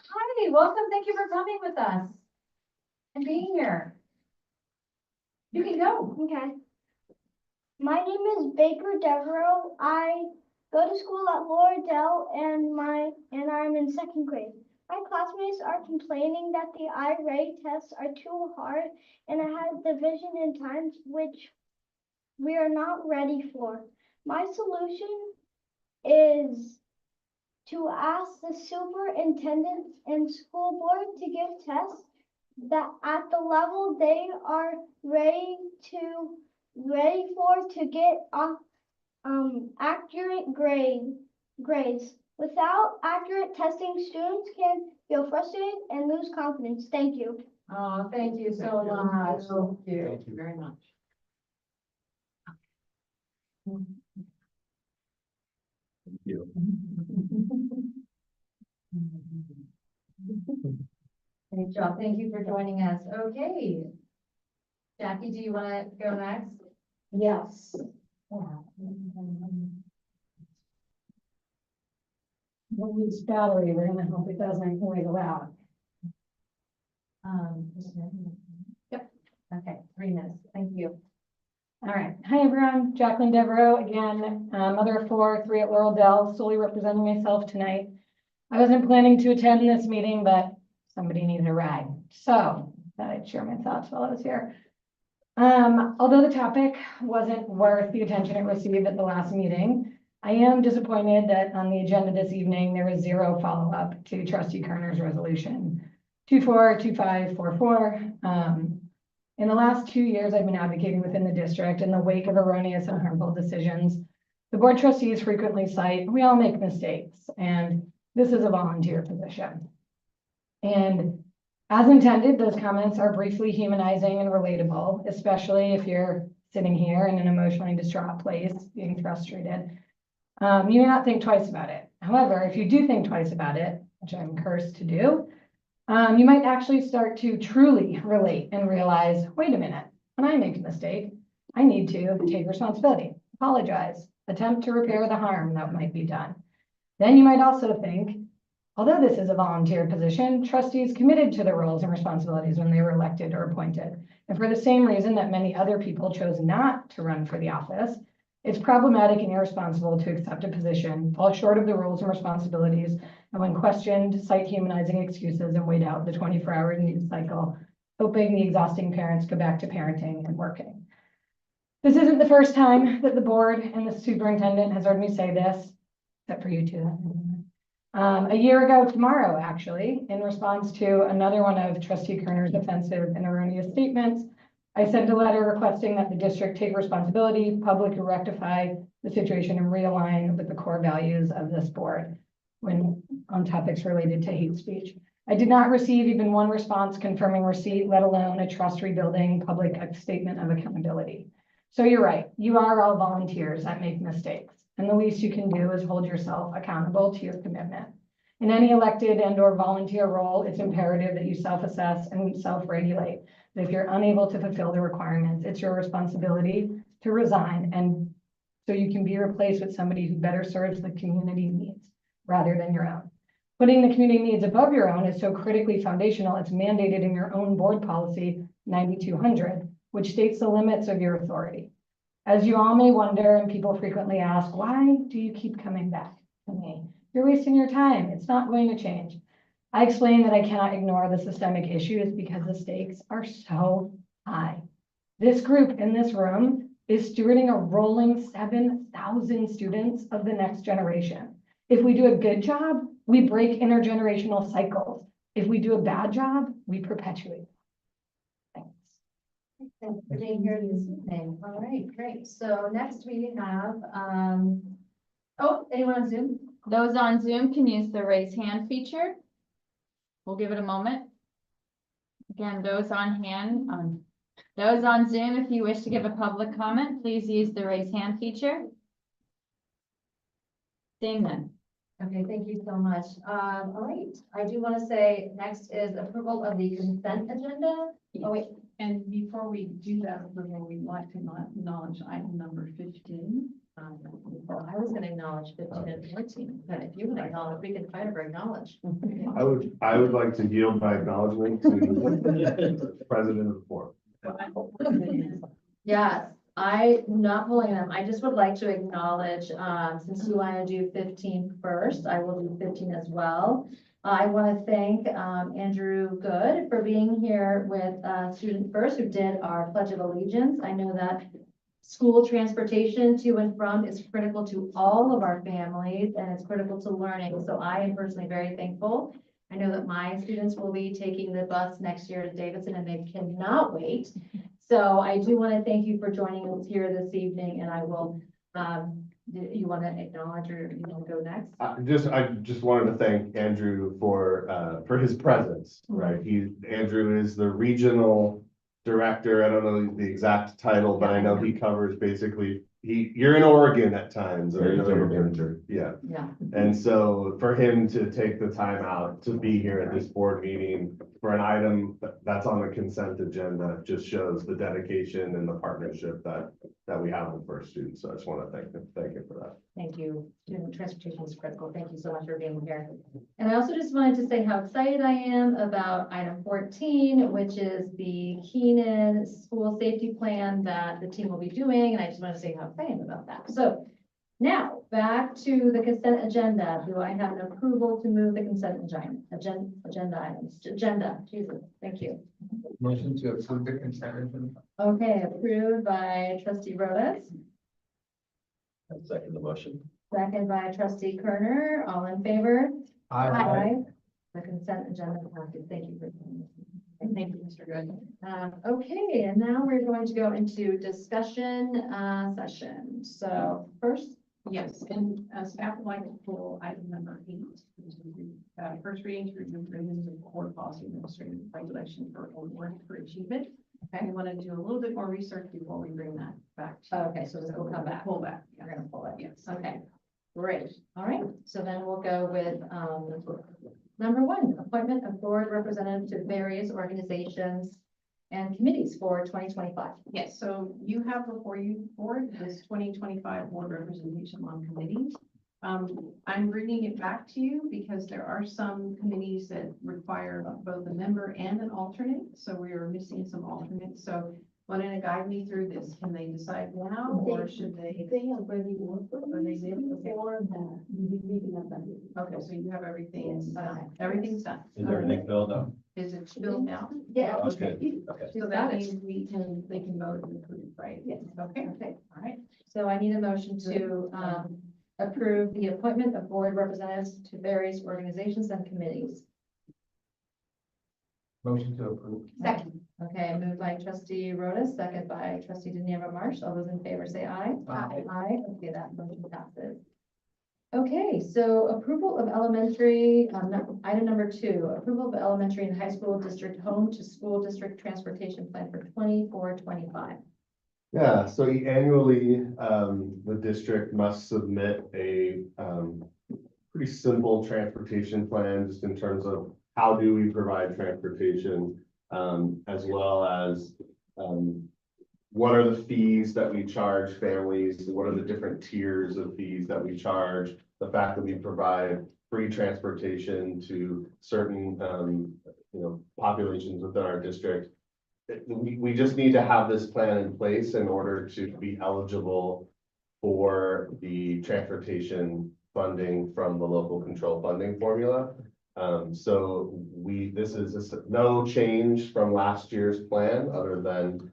hi, welcome. Thank you for coming with us and being here. You can go. Okay. My name is Baker Devereaux. I go to school at Lauradell and I'm in 2nd grade. My classmates are complaining that the IRA tests are too hard and it has division in times which we are not ready for. My solution is to ask the superintendent and school board to give tests that at the level they are ready for to get accurate grades. Without accurate testing, students can feel frustrated and lose confidence. Thank you. Oh, thank you so much. Thank you. Thank you very much. Thank you. Great job. Thank you for joining us. Okay. Jackie, do you want to go next? Yes. We'll use battery, we're gonna hope it doesn't go out. Yep. Okay, 3 minutes. Thank you. All right. Hi, everyone. Jacqueline Devereaux again, mother of 4, 3 at Lauradell, solely representing myself tonight. I wasn't planning to attend this meeting, but somebody needed a ride. So thought I'd share my thoughts while I was here. Although the topic wasn't worth the attention it received at the last meeting, I am disappointed that on the agenda this evening, there was zero follow-up to trustee Kerner's resolution 242544. In the last 2 years, I've been advocating within the district in the wake of erroneous and harmful decisions. The board trustees frequently cite, we all make mistakes, and this is a volunteer position. And as intended, those comments are briefly humanizing and relatable, especially if you're sitting here in an emotionally distraught place, being frustrated. You may not think twice about it. However, if you do think twice about it, which I'm cursed to do, you might actually start to truly relate and realize, wait a minute, when I make a mistake, I need to take responsibility, apologize, attempt to repair the harm that might be done. Then you might also think, although this is a volunteer position, trustees committed to the roles and responsibilities when they were elected or appointed. And for the same reason that many other people chose not to run for the office, it's problematic and irresponsible to accept a position, fall short of the roles and responsibilities, and when questioned, cite humanizing excuses and wait out the 24-hour news cycle, hoping the exhausting parents go back to parenting and working. This isn't the first time that the board and the superintendent has heard me say this, except for you two. A year ago tomorrow, actually, in response to another one of Trustee Kerner's offensive and erroneous statements, I sent a letter requesting that the district take responsibility, publicly rectify the situation, and realign with the core values of this board when on topics related to hate speech. I did not receive even one response confirming receipt, let alone a trust rebuilding public statement of accountability. So you're right, you are all volunteers that make mistakes, and the least you can do is hold yourself accountable to your commitment. In any elected and/or volunteer role, it's imperative that you self-assess and self-regulate. If you're unable to fulfill the requirements, it's your responsibility to resign, and so you can be replaced with somebody who better serves the community needs rather than your own. Putting the community needs above your own is so critically foundational, it's mandated in your own board policy 9200, which states the limits of your authority. As you all may wonder, and people frequently ask, why do you keep coming back to me? You're wasting your time. It's not going to change. I explain that I cannot ignore the systemic issues because the stakes are so high. This group in this room is stewarding a rolling 7,000 students of the next generation. If we do a good job, we break intergenerational cycles. If we do a bad job, we perpetuate. Thanks. Thanks for being here this evening. All right, great. So next we have, oh, anyone on Zoom? Those on Zoom can use the raise hand feature. We'll give it a moment. Again, those on Zoom, if you wish to give a public comment, please use the raise hand feature. Seeing none. Okay, thank you so much. All right, I do want to say next is approval of the consent agenda. Oh, wait. And before we do that, we'd like to acknowledge item number 15. Well, I was going to acknowledge 15 and 14, but if you would acknowledge, we can fight over acknowledge. I would like to yield my acknowledgement to the president of the board. Yes, I'm not pulling them. I just would like to acknowledge, since you want to do 15 first, I will do 15 as well. I want to thank Andrew Good for being here with Student First, who did our Pledge of Allegiance. I know that school transportation to and from is critical to all of our families, and it's critical to learning. So I am personally very thankful. I know that my students will be taking the bus next year to Davidson, and they cannot wait. So I do want to thank you for joining us here this evening, and I will, you want to acknowledge or you want to go next? I just wanted to thank Andrew for his presence, right? Andrew is the regional director. I don't know the exact title, but I know he covers basically, you're in Oregon at times. Yeah. And so for him to take the time out to be here at this board meeting for an item that's on the consent agenda just shows the dedication and the partnership that we have with First Students. So I just want to thank him for that. Thank you. Student transportation is critical. Thank you so much for being here. And I also just wanted to say how excited I am about item 14, which is the Keenan school safety plan that the team will be doing. And I just want to say how excited I am about that. So now back to the consent agenda. Do I have an approval to move the consent agenda items? Jesus, thank you. Motion to approve the consent agenda. Okay, approved by trustee Rodas. Second the motion. Second by trustee Kerner, all in favor? Aye. The consent agenda passes. Thank you for. And thank you, Mr. Good. Okay, and now we're going to go into discussion, session. So first, Yes, and staff would like to pull item number 8, which is first reading to review provisions of board policy administrative regulation for award for achievement. Okay, we want to do a little bit more research before we bring that back. okay, so we'll come back. Pull back. We're gonna pull it. Yes. Okay, great. All right, so then we'll go with, number 1, appointment of board representative to various organizations and committees for 2025. Yes, so you have before you board this 2025 board representation on committees. I'm bringing it back to you because there are some committees that require both a member and an alternate. So we are missing some alternates. So want to guide me through this? Can they decide now or should they? They already worked with Or they did? Okay. that. Okay, so you have everything, everything's done. Is everything filled up? Is it filled now? Yeah. Okay. Okay. So that means they can vote and approve, right? Yes. Okay. Okay, all right. So I need a motion to, approve the appointment of board representatives to various organizations and committees. Motion to approve. Second. Okay, moved by trustee Rhoda, second by trustee Daniela Marsh. All those in favor say aye. Aye. Aye. Okay, that motion passes. Okay, so approval of elementary, item number 2, approval of elementary and high school district home to school district transportation plan for 24-25. Yeah, so annually, the district must submit a, pretty simple transportation plan, just in terms of how do we provide transportation, as well as, what are the fees that we charge families? What are the different tiers of fees that we charge? The fact that we provide free transportation to certain, populations within our district. We just need to have this plan in place in order to be eligible for the transportation funding from the local control funding formula. So this is no change from last year's plan, other than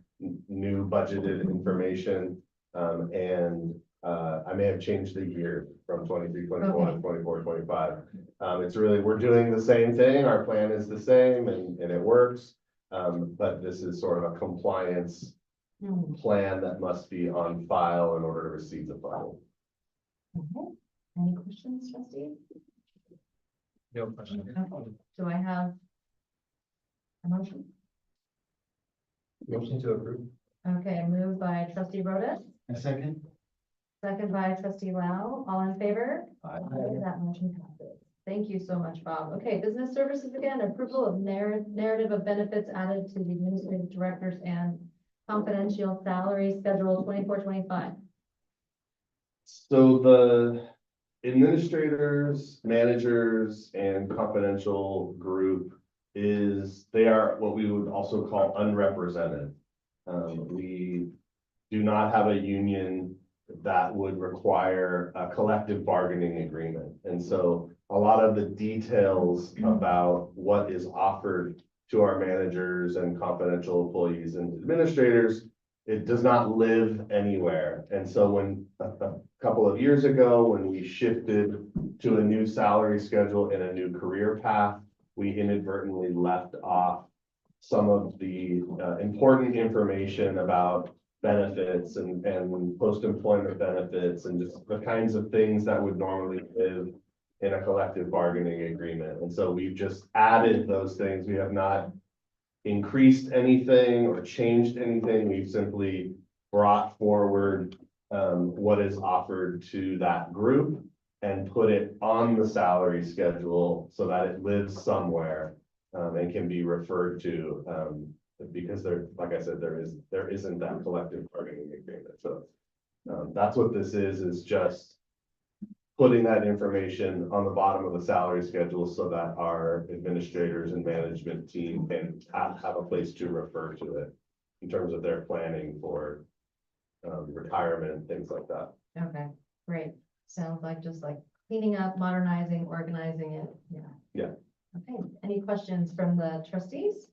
new budgeted information. I may have changed the year from 23, 24 to 24, 25. It's really, we're doing the same thing. Our plan is the same and it works. But this is sort of a compliance plan that must be on file in order to receive the funding. Okay, any questions, trustee? No question. Okay. Do I have a motion? Motion to approve. Okay, moved by trustee Rhoda, A second. second by trustee Lau. All in favor? Aye. That motion passes. Thank you so much, Bob. Okay, business services again, approval of narrative of benefits added to the administrative directors and confidential salary schedule 24-25. So the administrators, managers, and confidential group they are what we would also call unrepresented. We do not have a union that would require a collective bargaining agreement. And so a lot of the details about what is offered to our managers and confidential employees and administrators, it does not live anywhere. And so when a couple of years ago, when we shifted to a new salary schedule and a new career path, we inadvertently left off some of the important information about benefits and post-employment benefits and just the kinds of things that would normally live in a collective bargaining agreement. And so we've just added those things. We have not increased anything or changed anything. We've simply brought forward what is offered to that group and put it on the salary schedule so that it lives somewhere and can be referred to. Because like I said, there isn't that collective bargaining agreement. So that's what this is just putting that information on the bottom of the salary schedule so that our administrators and management team can have a place to refer to it in terms of their planning for retirement, things like that. Okay, great. Sounds like just like cleaning up, modernizing, organizing it. Yeah. Yeah. Okay, any questions from the trustees?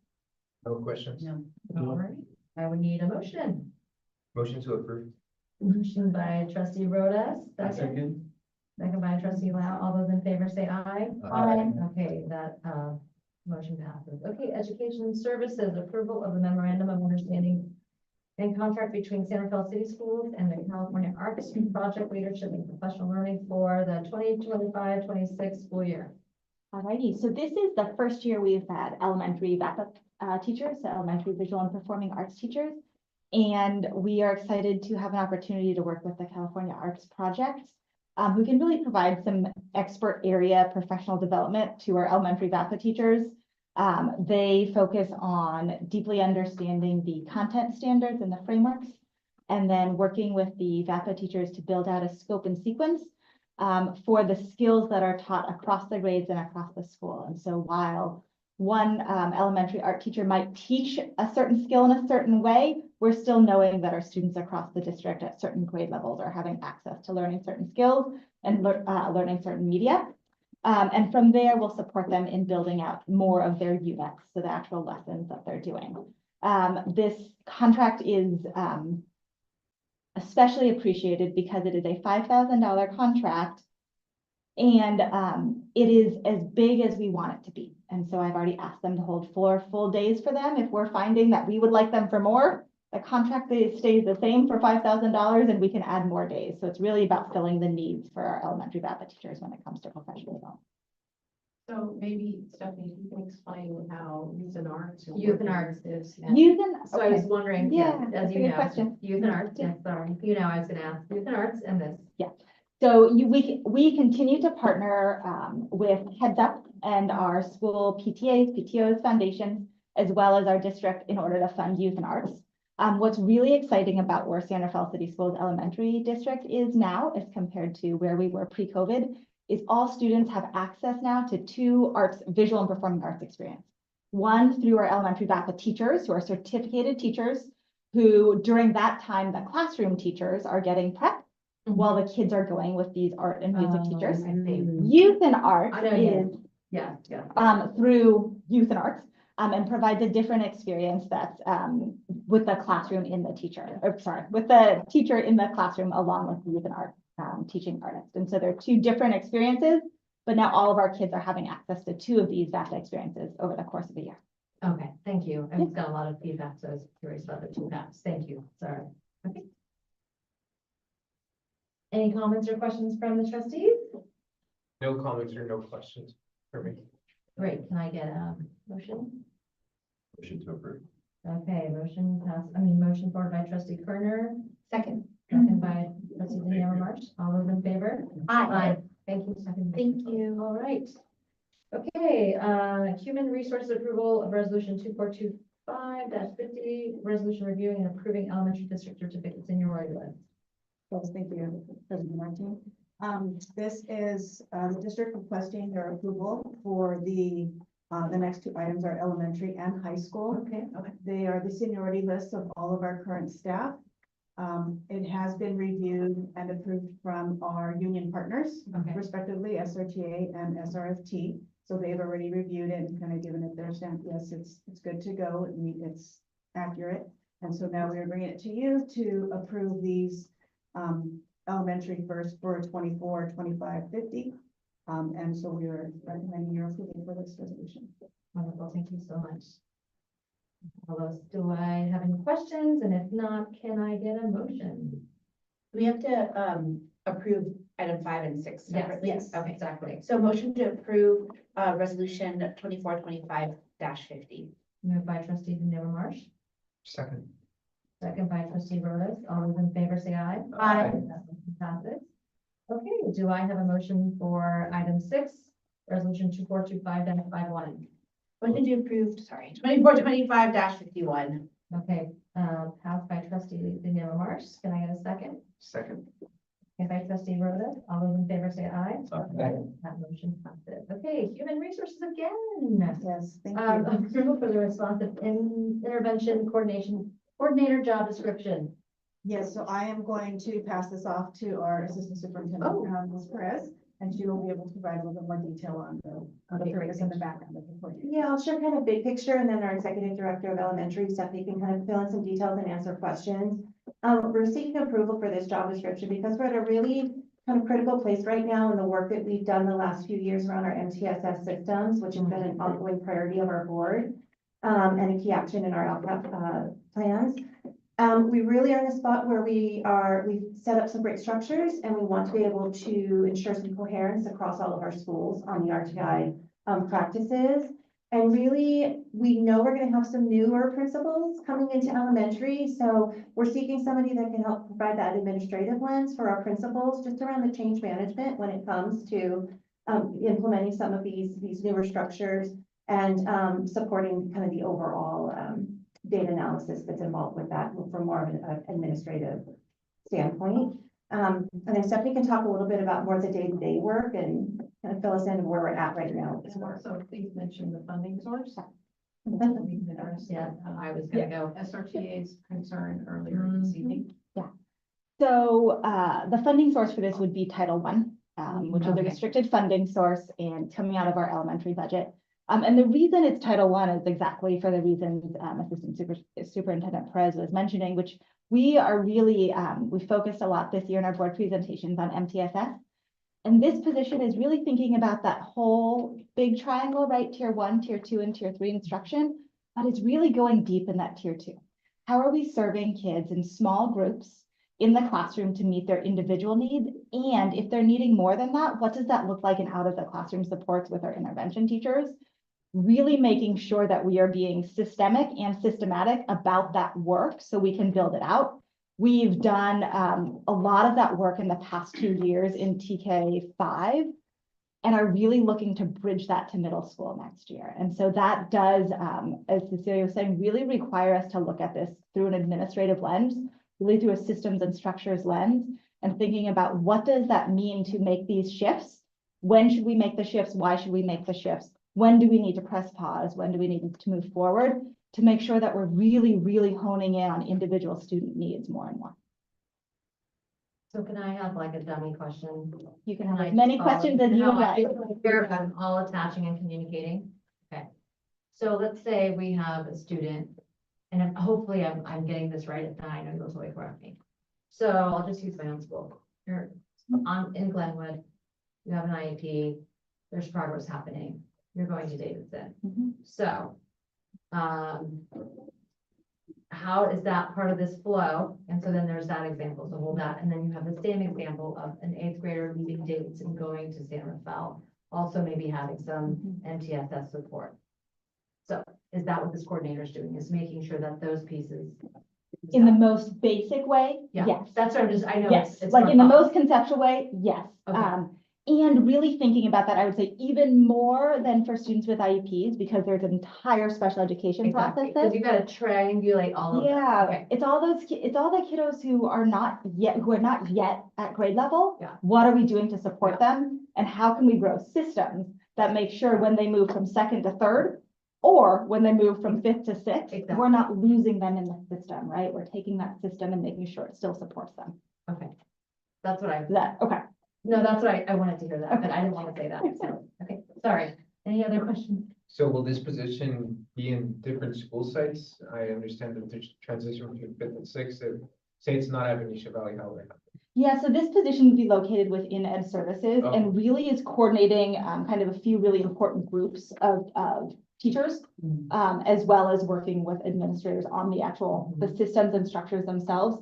No questions. No. All right, I would need a motion. Motion to approve. Motion by trustee Rhoda, second, Second by trustee Lau. All those in favor say aye. Aye. Okay, that, motion passes. Okay, education services, approval of the memorandum of understanding and contract between Santa Fe City Schools and the California Arts Project Leadership and Professional Learning for the 2025-26 school year. Alrighty, so this is the first year we've had elementary backup teachers, so elementary visual and performing arts teachers. And we are excited to have an opportunity to work with the California Arts Project, who can really provide some expert area professional development to our elementary VAPA teachers. They focus on deeply understanding the content standards and the frameworks, and then working with the VAPA teachers to build out a scope and sequence for the skills that are taught across the grades and across the school. And so while one elementary art teacher might teach a certain skill in a certain way, we're still knowing that our students across the district at certain grade levels are having access to learning certain skills and learning certain media. And from there, we'll support them in building out more of their units, so the actual lessons that they're doing. This contract is especially appreciated because it is a $5,000 contract, and it is as big as we want it to be. And so I've already asked them to hold 4 full days for them. If we're finding that we would like them for more, the contract stays the same for $5,000 and we can add more days. So it's really about filling the needs for our elementary VAPA teachers when it comes to professional development. So maybe Stephanie, you can explain how youth and arts. Youth and arts is. Youth and, So I was okay. wondering, Yeah, as that's a you good know, question. youth and arts, yes, sorry, I was gonna ask youth and arts and this. Yeah. So we continue to partner with Heads Up and our school PTAs, PTOs, foundations, as well as our district in order to fund youth and arts. What's really exciting about where Santa Fe City Schools Elementary District is now as compared to where we were pre-COVID is all students have access now to 2 arts, visual and performing arts experience. One through our elementary VAPA teachers who are certificated teachers who during that time, the classroom teachers are getting prep while the kids are going with these art and music teachers. Youth and arts is through youth and arts and provides a different experience that's with the classroom in the teacher, or sorry, with the teacher in the classroom along with the youth and art teaching artist. And so they're 2 different experiences, but now all of our kids are having access to 2 of these VAPA experiences over the course of a year. Okay, thank you. I've got a lot of feedback, so I was curious about the 2 apps. Thank you. Sorry. Okay. Any comments or questions from the trustees? No comments or no questions for me. Great. Can I get a motion? Motion to approve. Okay, motion forward by trustee Kerner. Second by trustee Daniela Marsh. All those in favor? Aye. Thank you, Stephanie. Thank you. All right. Okay, human resources approval of resolution 2425-50, resolution reviewing and approving elementary district certificate seniority list. Yes, thank you, President Martin. This is the district requesting their approval for the next 2 items are elementary and high school. Okay. They are the seniority lists of all of our current staff. It has been reviewed and approved from our union partners, respectively, SRTA and SRFT. So they've already reviewed it and kind of given it their stamp. Yes, it's good to go. It's accurate. And so now we're bringing it to you to approve these elementary first for 24, 25, 50. And so we are recommending your approval for this resolution. Wonderful. Thank you so much. Do I have any questions? And if not, can I get a motion? We have to approve item 5 and 6 separately. Yes, okay, exactly. So motion to approve resolution 2425-50. Moved by trustee Daniela Marsh. Second. Second by trustee Rodas. All those in favor say aye. Aye. That motion passes. Okay, do I have a motion for item 6, resolution 2425-51? Motion to approve, 2425-51. Okay, passed by trustee Daniela Marsh. Can I get a second? Second. Okay, by trustee Rodas. All those in favor say aye. Aye. That motion passes. Okay, human resources again. Yes, thank you. Approval for the responsive intervention coordinator job description. Yes, so I am going to pass this off to our assistant superintendent, Ms. Perez, and she will be able to provide a little bit more detail on the purpose and the background of the project. Yeah, I'll share kind of big picture, and then our executive director of elementary, Stephanie, can kind of fill in some details and answer questions. We're seeking approval for this job description because we're at a really kind of critical place right now in the work that we've done the last few years around our MTSS systems, which has been an ongoing priority of our board, and a key action in our LCAP, plans. We really are in a spot where we've set up some great structures, and we want to be able to ensure some coherence across all of our schools on the RTI practices. And really, we know we're going to have some newer principals coming into elementary, so we're seeking somebody that can help provide that administrative lens for our principals, just around the change management when it comes to implementing some of these newer structures and supporting kind of the overall data analysis that's involved with that from more of an administrative standpoint. And then Stephanie can talk a little bit about more of the day-to-day work and kind of fill us in where we're at right now. So please mention the funding source. Yeah, I was gonna go. SRTA's concern earlier this evening. So the funding source for this would be Title I, which is a Okay. restricted funding source and coming out of our elementary budget. And the reason it's Title I is exactly for the reasons Assistant Superintendent Perez was mentioning, which we are really, we focused a lot this year in our board presentations on MTSS. And this position is really thinking about that whole big triangle, right? Tier 1, Tier 2, and Tier 3 instruction, but it's really going deep in that Tier 2. How are we serving kids in small groups in the classroom to meet their individual needs? And if they're needing more than that, what does that look like in out of the classroom supports with our intervention teachers? Really making sure that we are being systemic and systematic about that work so we can build it out. We've done a lot of that work in the past 2 years in TK5 and are really looking to bridge that to middle school next year. And so that does, as Cecilia was saying, really require us to look at this through an administrative lens, really through a systems and structures lens, and thinking about what does that mean to make these shifts? When should we make the shifts? Why should we make the shifts? When do we need to press pause? When do we need to move forward to make sure that we're really, really honing in on individual student needs more and more? So can I have like a dummy question? You can have as many questions as you would like. Here, I'm all attaching and communicating. Okay. So let's say we have a student, and hopefully I'm getting this right, and I know you'll totally correct me. So I'll just use my own school. You're in Glenwood, you have an IEP, there's progress happening. You're going to Davidson. So, how is that part of this flow? And so then there's that example, so hold that. And then you have the same example of an 8th grader leaving Davidson going to San Rafael, also maybe having some MTSS support. So is that what this coordinator is doing, is making sure that those pieces? In the most basic way, Yeah, yes. that's what I'm just, I know. Yes, it's like more in the complex. most conceptual way, yes. Okay. And really thinking about that, I would say even more than for students with IEPs, because there's an entire special education Exactly, process. because you gotta triangulate all of that. Yeah, Okay. it's all those, it's all the kiddos who are not yet at grade level. Yeah. What are we doing to support them? And how can we grow systems that make sure when they move from 2nd to 3rd, or when they move from 5th to 6th, Exactly. we're not losing them in the system, right? We're taking that system and making sure it still supports them. Okay. That's what I. Okay. No, that's what I wanted to hear that, but I didn't want to say that, so, okay, sorry. Any other questions? So will this position be in different school sites? I understand that there's transition between 5th and 6th. Say it's not at Benicia Valley, how would it happen? Yeah, so this position would be located within Ed Services and really is coordinating kind of a few really important groups of teachers, as well as working with administrators on the actual, the systems and structures themselves.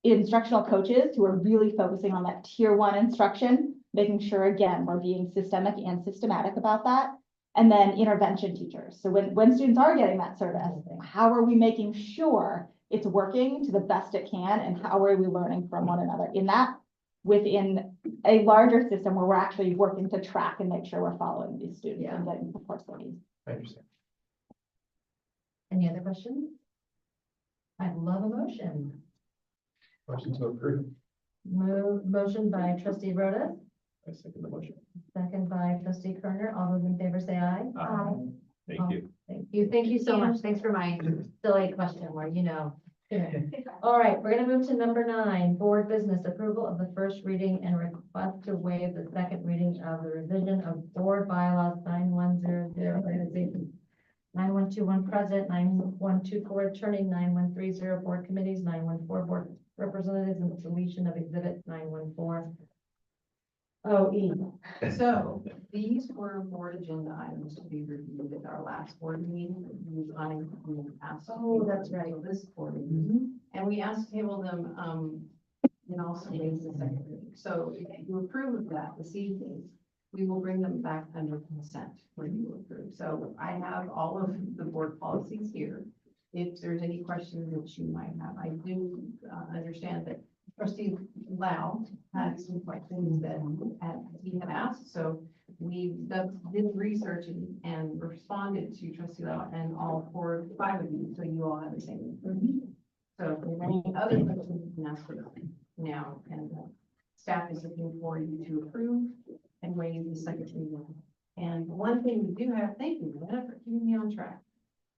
Instructional coaches who are really focusing on that Tier 1 instruction, making sure, again, we're being systemic and systematic about that. And then intervention teachers. So when students are getting that service, how are we making sure it's working to the best it can, and how are we learning from one another in that, within a larger system where we're actually working to track and make sure we're following these students and getting the support they need. I understand. Any other questions? I'd love a motion. Motion to approve. Motion by trustee Rhoda, I second the motion. second by trustee Kerner. All those in favor say aye. Thank you. Thank you so much. Thanks for my silly question where, you know. All right, we're gonna move to number 9, board business, approval of the first reading and request to waive the second reading of the revision of board bylaws 9100 organization. 9121 president, 9124 attorney, 9130 board committees, 914 board representatives, and deletion of exhibit 914. Oh, E. So these were board agenda items to be reviewed at our last board meeting. We asked. Oh, that's right. This board meeting. And we asked to table them, and also raise the second reading. So if you approve of that this evening, we will bring them back under consent when you approve. So I have all of the board policies here. If there's any questions that you might have, I do understand that Trustee Lau had some questions that he had asked. So we did research and responded to Trustee Lau and all 5 of you. So you all have the same information. So if there's any other questions, you can ask for them now. And staff is looking for you to approve and waive the second reading. And one thing we do have, thank you, Lynette, for keeping me on track.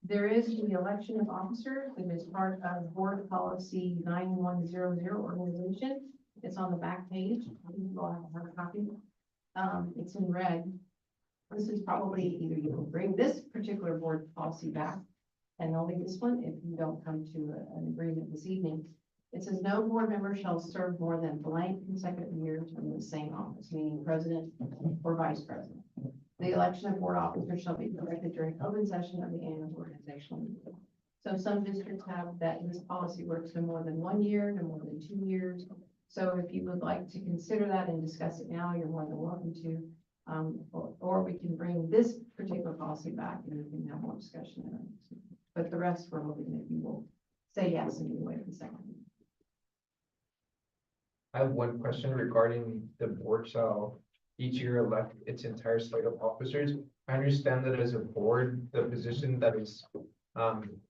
There is the election of officers that is part of board policy 9100 organization. It's on the back page. You all have a hard copy. It's in red. This is probably either you will bring this particular board policy back and only this one if you don't come to an agreement this evening. It says no board member shall serve more than blank consecutive years in the same office, meaning president or vice president. The election of board officers shall be conducted during open session of the annual organizational meeting. So some districts have that this policy works for more than 1 year, no more than 2 years. So if you would like to consider that and discuss it now, you're more than welcome to. Or we can bring this particular policy back and we can have more discussion. But the rest we're hoping that you will say yes and you wait a second. I have one question regarding the board shall each year elect its entire slate of officers. I understand that as a board, the position that is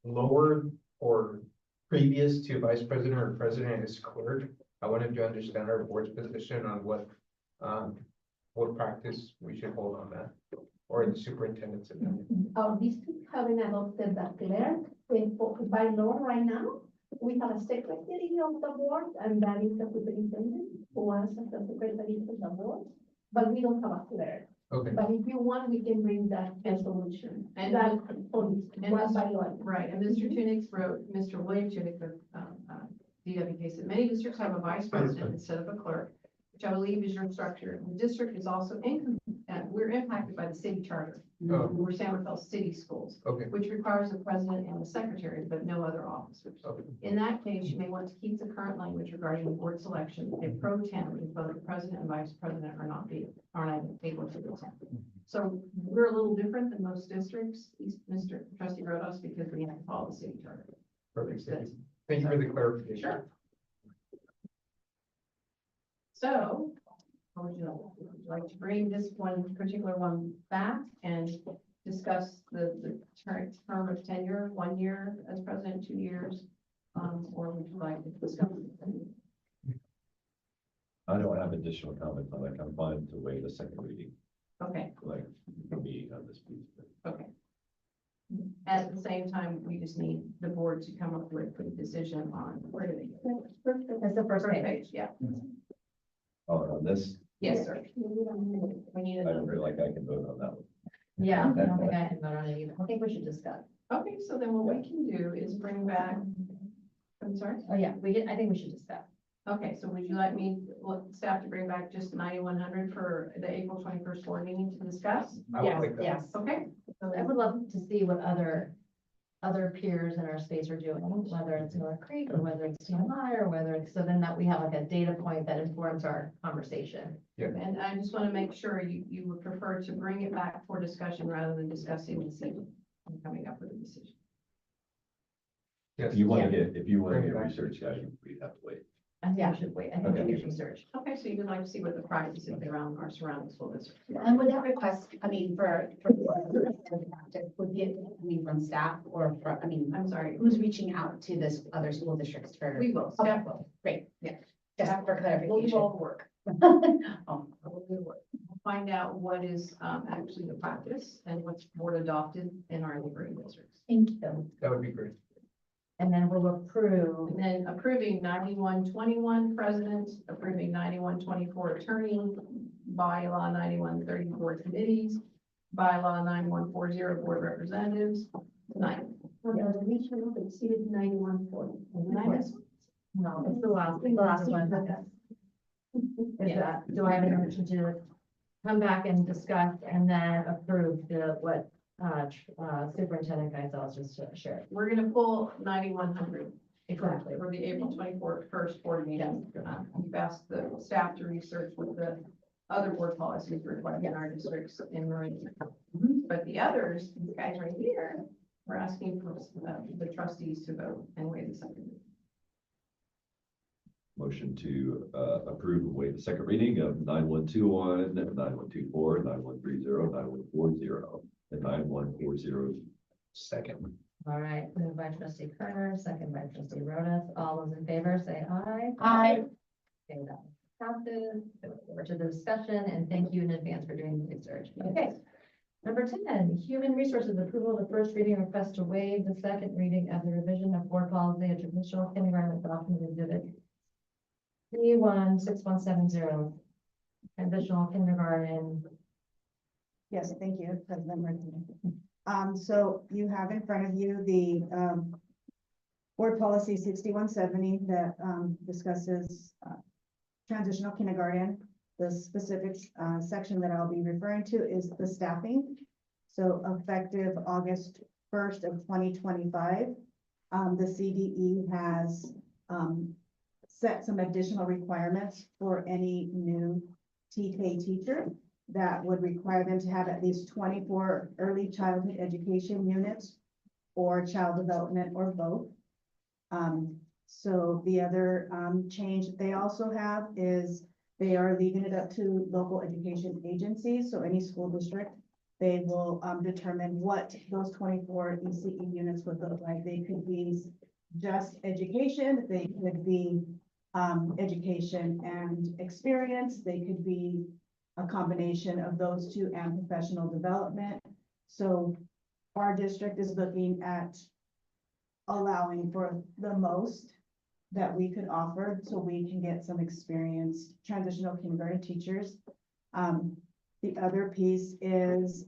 lower or previous to vice president or president is clerk. I wanted to understand our board's position on what practice we should hold on that, or the superintendent's opinion. Our district having adopted the clerk by law right now. We have a secretary of the board, and that is the superintendent who acts as the secretary of the board, but we don't have a clerk. Okay. But if you want, we can bring that resolution. And that, right, and Mr. Tunix wrote, Mr. William Tunix, the DWK said, many districts have a vice president instead of a clerk, which I believe is your structure. The district is also we're impacted by the city charter. Oh. We're San Rafael City Schools, Okay. which requires the president and the secretary, but no other officers. Okay. In that case, you may want to keep the current language regarding the board selection, a pro tem, if both the president and vice president are not able to attend. So we're a little different than most districts, Mr. Trustee Rodos, because we have to follow the city charter. Perfect. Thank you for the clarification. Sure. So, how would you like to bring this one particular one back and discuss the term of tenure, 1 year as president, 2 years? Or would you like to discuss? I don't have additional comments on that. I'm fine to wait a second reading, Okay, like, for me on this piece. okay. At the same time, we just need the board to come up with a decision on where do they. That's the first page. Page, yeah. Oh, on this, Yes, sir. We need I don't a, feel like I can vote on that one. Yeah, I don't think I can vote on it either. I think we should discuss. okay, so then what we can do is bring back, I'm sorry? Oh, yeah, I think we should discuss. Okay, so would you like staff to bring back just 9100 for the April 21st board meeting to discuss? I would like that. Yes. Okay, I would love to see what other peers in our space are doing, whether it's North Creek or whether it's TMI or whether it's, so then that we have like a data point that informs our conversation. and I just want to make sure you would prefer to bring it back for discussion rather than discussing this evening and coming up with a decision. Yes. If you want to get Bring it back. research, guys, we have to wait. I think we should wait. I think we Okay. should research. Okay, so you would like to see what the practice is around our surrounding school district. And would that request, I mean, would be from staff or from, I mean, I'm sorry, who's reaching out to this other school districts for? we will, staff will. Great, Yeah. just for We'll do clarification. all the work. Oh, We'll do the work. Find out what is actually the practice and what's board adopted in our neighboring districts. Thank you. That would be great. And then we'll approve. And then approving 9121 president, approving 9124 attorney, bylaw 9134 committees, bylaw 9140 board representatives, tonight. For the resolution that exceeded 9140. And I miss No, it's the last one. Is that, do I have a motion to come back and discuss and then approve what Superintendent Geisel just shared? We're gonna pull 9,100 Exactly. for the April 21st board meeting. We've asked the staff to research what the other board policies reflect in our districts in Marine. But the others, these guys right here, we're asking for the trustees to vote and waive the second. Motion to approve and waive the second reading of 9121, 9124, 9130, 9140, and 9140. Second. All right, moved by trustee Kerner, second by trustee Rodas. All those in favor say aye. Aye. Okay, that passes. Over to the discussion, and thank you in advance for doing the research. Okay. Number 10, Human Resources approval of the first reading request to waive the second reading of the revision of board policy of traditional kindergarten adoption exhibit E16170. Transitional kindergarten. Yes, thank you, President Martinez. So you have in front of you the, board policy 6170 that, discusses, transitional kindergarten. The specific, section that I'll be referring to is the staffing. So effective August 1st of 2025, the CDE has, set some additional requirements for any new TK teacher that would require them to have at least 24 early childhood education units or child development or both. So the other change that they also have is they are leaving it up to local education agencies. So any school district, they will determine what those 24 ECE units would look like. They could be just education, they could be education and experience, they could be a combination of those two and professional development. So our district is looking at allowing for the most that we could offer so we can get some experienced transitional kindergarten teachers. The other piece is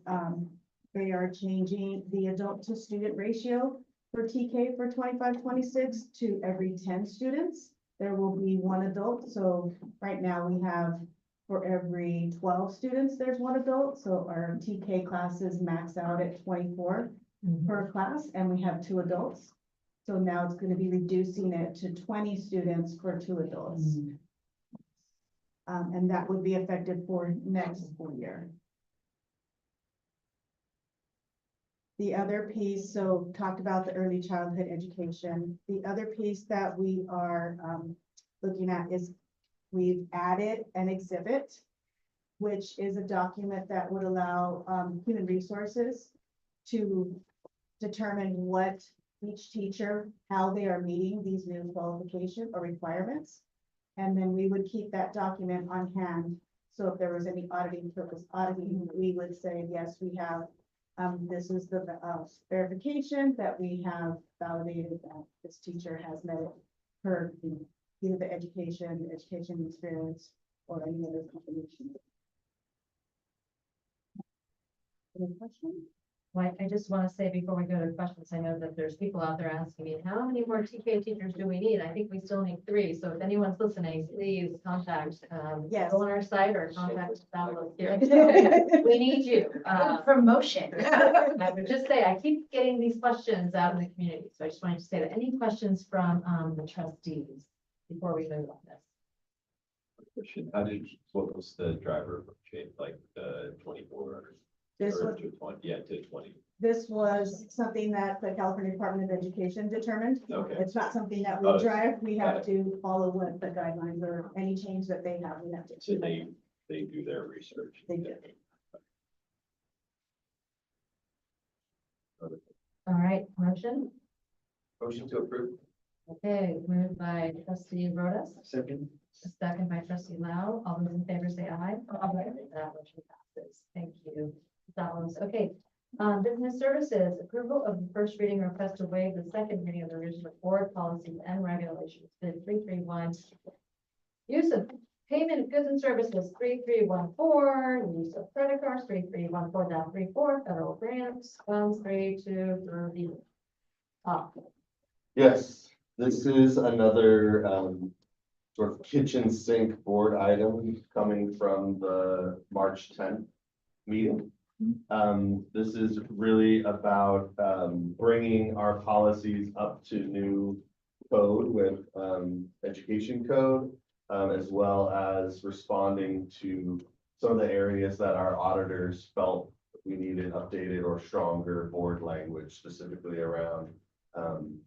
they are changing the adult to student ratio for TK for 25-26 to every 10 students. There will be one adult. So right now we have for every 12 students, there's one adult. So our TK classes max out at 24 per class, and we have 2 adults. So now it's going to be reducing it to 20 students for 2 adults. And that would be effective for next school year. The other piece, so talked about the early childhood education. The other piece that we are looking at is we've added an exhibit, which is a document that would allow human resources to determine what each teacher, how they are meeting these new qualifications or requirements. And then we would keep that document on hand. So if there was any auditing purpose auditing, we would say, yes, we have, this is the verification that we have validated that this teacher has met her, either the education experience, or any other combination. Any questions? Like, I just want to say before we go to questions, I know that there's people out there asking me, how many more TK teachers do we need? I think we still need 3. So if anyone's listening, please contact, Yes. go on our site or contact download here. We need you. Promotion. I would just say, I keep getting these questions out in the community. So I just wanted to say that any questions from the trustees before we move on this? Question, what was the driver change, like 24? This or was- to 20, yeah, to 20. This was something that the California Department of Education determined. Okay. It's not something that Oh, we drive. We got have to follow what the guidelines or any change that they have. We have to. So they do their research. They do. All right, motion. Motion to approve. Okay, moved by trustee Rodas, Second. second by trustee Lau. All those in favor say aye. Aye. That motion passes. Thank you. That was, okay. Business services, approval of the first reading request to waive the second reading of the original board policies and regulations, bid 331. Use of payment of goods and services, 3314, use of credit cards, 3314.34, federal grants, funds 3230. Yes, this is another sort of kitchen sink board item coming from the March 10th meeting. This is really about, bringing our policies up to new code with, education code, as well as responding to some of the areas that our auditors felt we needed updated or stronger board language, specifically around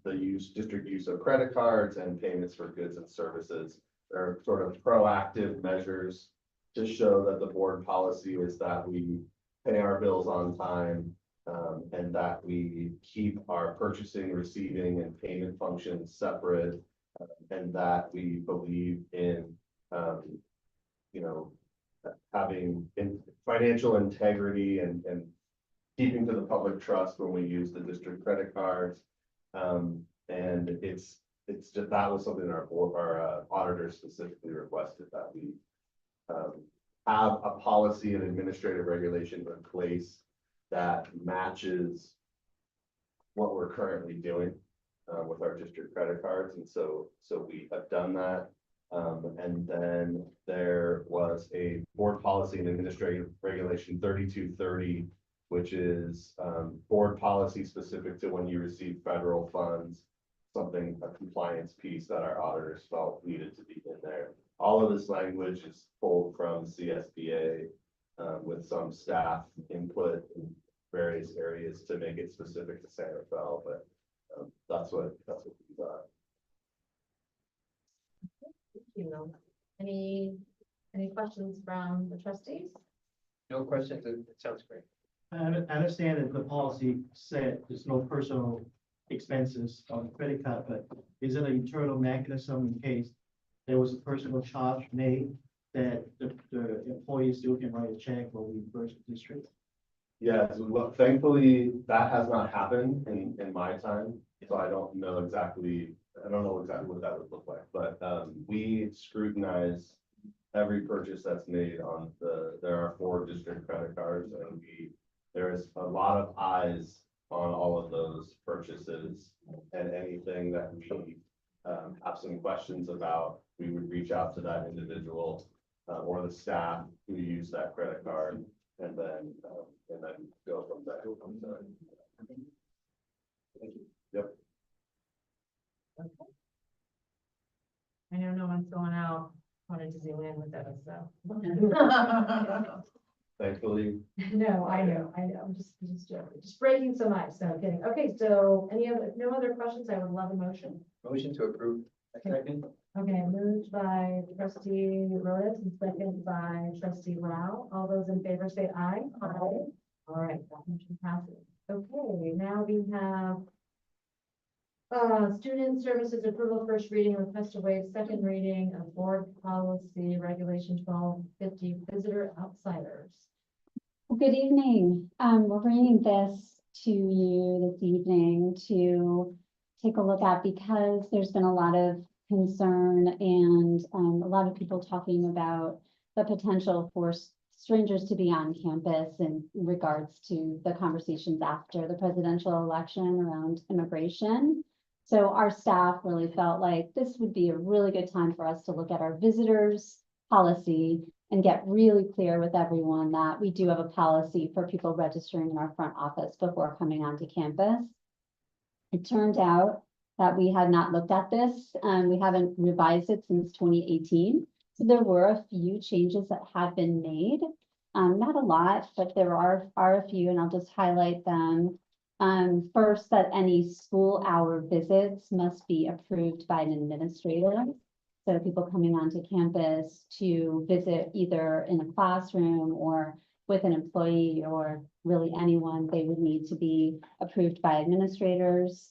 the district use of credit cards and payments for goods and services. They're sort of proactive measures to show that the board policy is that we pay our bills on time, and that we keep our purchasing, receiving, and payment functions separate, and that we believe in, you know, having financial integrity and keeping to the public trust when we use the district credit cards. And it's just, that was something our auditors specifically requested, that we have a policy and administrative regulation in place that matches what we're currently doing with our district credit cards. And so we have done that. And then there was a board policy and administrative regulation 3230, which is board policy specific to when you receive federal funds, a compliance piece that our auditors felt needed to be in there. All of this language is pulled from CSBA with some staff input in various areas to make it specific to Santa Fe, but that's what we got. Thank you. Any questions from the trustees? No questions, it sounds great. I understand that the policy said there's no personal expenses on credit card, but is it an internal mechanism in case there was a personal charge made that the employee still can write a check or reimburse the district? Yeah, well, thankfully, that has not happened in my time, so I don't know exactly what that would look like, but we scrutinize every purchase that's made on there are 4 district credit cards, and there's a lot of eyes on all of those purchases, and anything that we have some questions about, we would reach out to that individual or the staff who use that credit card, and then go from there. Thank you. Yep. I know no one's going out on a Disneyland with us, so. Thankfully. No, I know, I'm just joking, just breaking some ice, no kidding. Okay, so no other questions? I would love a motion. Motion to approve. Second. Okay, moved by trustee Rhodes and second by trustee Lau. All those in favor say aye. Aye. All right, that motion passes. Okay, now we have student services approval, first reading, request to waive second reading of board policy regulation 1250 visitor outsiders. Good evening. We're bringing this to you this evening to take a look at because there's been a lot of concern and a lot of people talking about the potential for strangers to be on campus in regards to the conversations after the presidential election around immigration. So our staff really felt like this would be a really good time for us to look at our visitors policy and get really clear with everyone that we do have a policy for people registering in our front office before coming onto campus. It turned out that we had not looked at this and we haven't revised it since 2018. So there were a few changes that have been made. Not a lot, but there are a few, and I'll just highlight them. First, that any school hour visits must be approved by an administrator. So people coming onto campus to visit either in a classroom or with an employee or really anyone, they would need to be approved by administrators.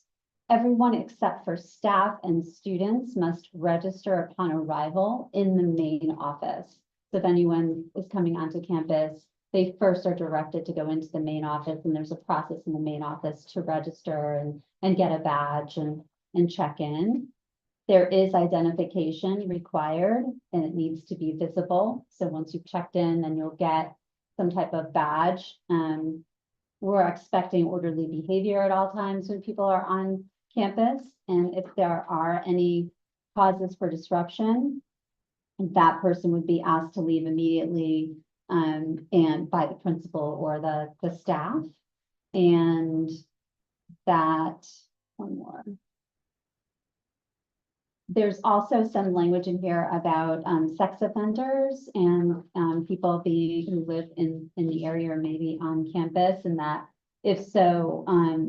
Everyone except for staff and students must register upon arrival in the main office. So if anyone is coming onto campus, they first are directed to go into the main office, and there's a process in the main office to register and get a badge and check in. There is identification required and it needs to be visible. So once you've checked in, then you'll get some type of badge. We're expecting orderly behavior at all times when people are on campus. And if there are any causes for disruption, that person would be asked to leave immediately, and by the principal or the staff. And that, one more. There's also some language in here about sex offenders and people who live in the area or maybe on campus, and that if so,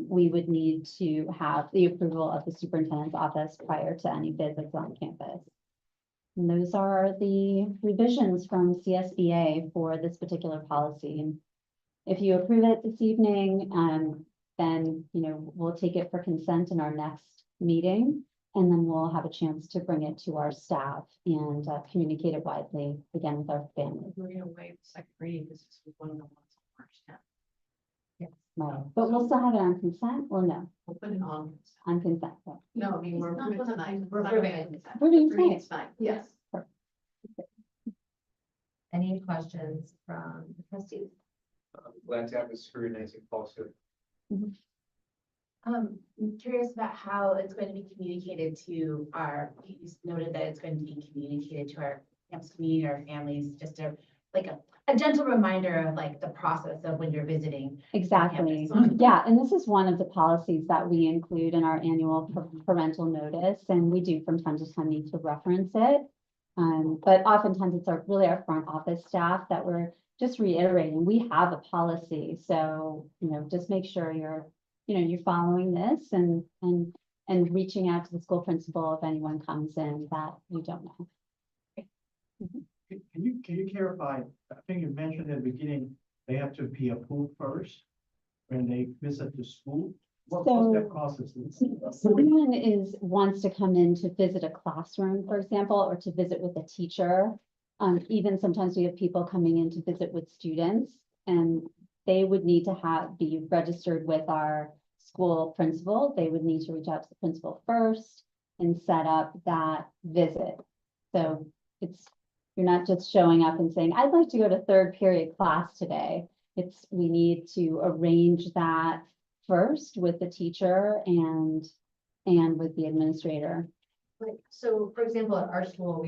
we would need to have the approval of the superintendent's office prior to any visits on campus. And those are the revisions from CSBA for this particular policy. And if you approve it this evening, then we'll take it for consent in our next meeting. And then we'll have a chance to bring it to our staff and communicate it widely again with our families. We're gonna waive the second reading, this is one of the ones on March 10th. Yes, no, but we'll still have it on consent or no? We'll put it on. On consent. Yeah. No, I mean, we're approving it tonight. We're approving it. Approving Approving tonight. it tonight, yes. Any questions from the trustees? Glad to have a scrutinizing policy. I'm curious about how it's going to be communicated to you noted that it's going to be communicated to our campus community, our families, just a gentle reminder of like the process of when you're visiting. Exactly. campus. Yeah, and this is one of the policies that we include in our annual parental notice, and we do from time to time need to reference it. But oftentimes it's really our front office staff that we're just reiterating. We have a policy, so just make sure you're following this and reaching out to the school principal if anyone comes in that you don't know. Can you clarify, I think you mentioned at the beginning, they have to be approved first when they visit the school? What's that process? Someone wants to come in to visit a classroom, for example, or to visit with a teacher. Even sometimes we have people coming in to visit with students, and they would need to be registered with our school principal. They would need to reach out to the principal first and set up that visit. So you're not just showing up and saying, I'd like to go to third period class today. We need to arrange that first with the teacher and with the administrator. Like, so for example, at our school,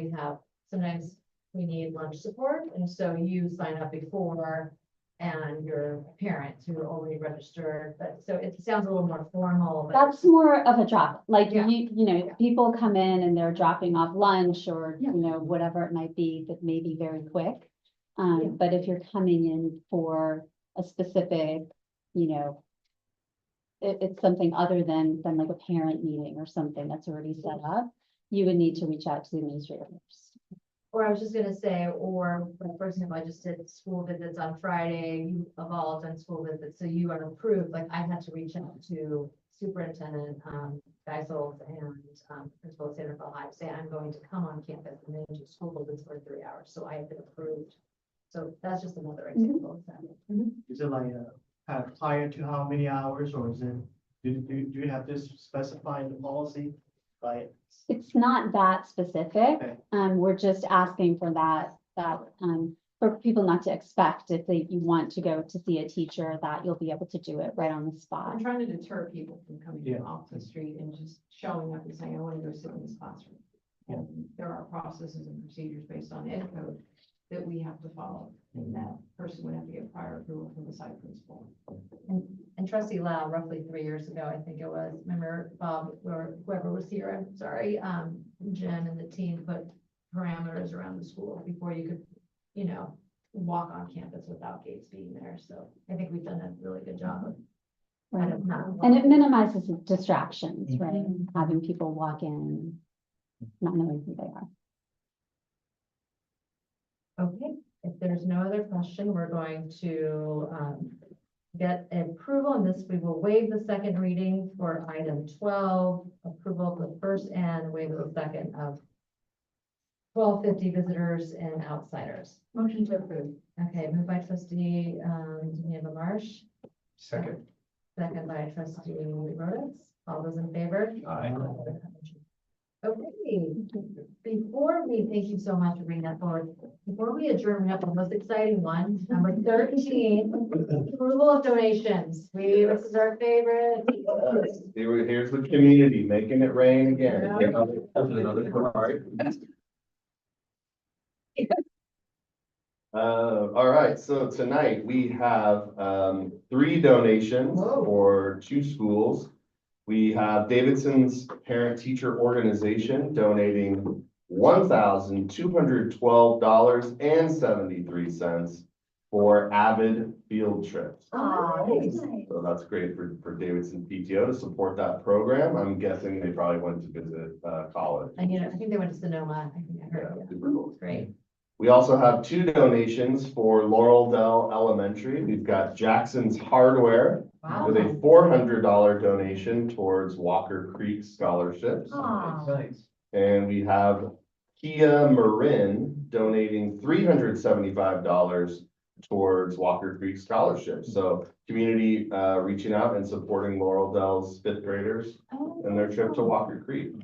sometimes we need lunch support. And so you sign up before and your parents who are already registered, but so it sounds a little more formal. But That's more of a drop, like Yeah. people come in and they're dropping off lunch or, whatever it might be that may be very quick. But if you're coming in for a specific, it's something other than like a parent meeting or something that's already set up, you would need to reach out to the administrator first. Or I was just gonna say, or like, for example, I just did school visits on Friday, you have all done school visits, so you are approved, like I had to reach out to Superintendent Geisel and Principal Sanderville High, say I'm going to come on campus and then do school visits for 3 hours, so I have been approved. So that's just another example. Is it like prior to how many hours, or is it, do you have this specified in the policy? Like, It's not that specific. Okay. We're just asking for that, for people not to expect if you want to go to see a teacher that you'll be able to do it right on the spot. I'm trying to deter people from coming Yeah. off the street and just showing up and saying, I want to go sit in this classroom. And there are processes and procedures based on ed code that we have to follow, and that person would have to get prior approval from the site principal. And trustee Lau, roughly 3 years ago, I think it was, remember Bob, or whoever was here, I'm sorry, Jen and the team put parameters around the school before you could, walk on campus without gates being there. So I think we've done a really good job of kind of not. And it minimizes distractions, right? Having people walk in, not knowing who they are. Okay, if there's no other question, we're going to get approval on this. We will waive the second reading for item 12, approval of the first and waive the second of 1250 visitors and outsiders. Motion to approve. Okay, moved by trustee Geneva Marsh, Second. second by trustee Rhodes. All those in favor? Aye. Okay, thank you so much for bringing that forward. Before we adjourn, we have the most exciting one, number 13, approval of donations. This is our favorite. Here's the community making it rain again. Yeah. Another part. All right, so tonight we have, 3 donations for 2 schools. We have Davidson's Parent Teacher Organization donating $1,212.73 for Avid field trips. So that's great for Davidson PTO to support that program. I'm guessing they probably went to visit, college. And I think they went to Sonoma. I think I heard. Yeah, super cool. Great. We also have 2 donations for Laurel Dell Elementary. We've got Jackson's Hardware with a $400 donation towards Walker Creek scholarships. Nice. And we have Kia Marin donating $375 towards Walker Creek scholarships. So community reaching out and supporting Laurel Dell's 5th graders and their trip to Walker Creek.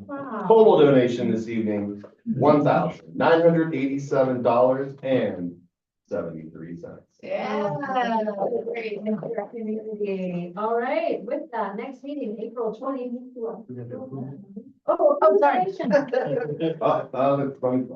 Total donation this evening, $1,987.73. Yeah, great. Thank you, our community. All right, with that, next meeting, April 20. Oh, sorry. That's funny.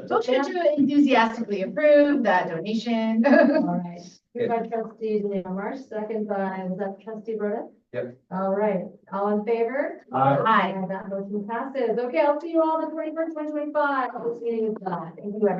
Motion to enthusiastically approve that donation. All right. Moved by trustee Marsh, second by, was that trustee Rhoda? Yep. All right, all in favor? Aye. That motion passes. Okay, I'll see you all the 21st, 2025. This meeting is done. Thank you, everyone.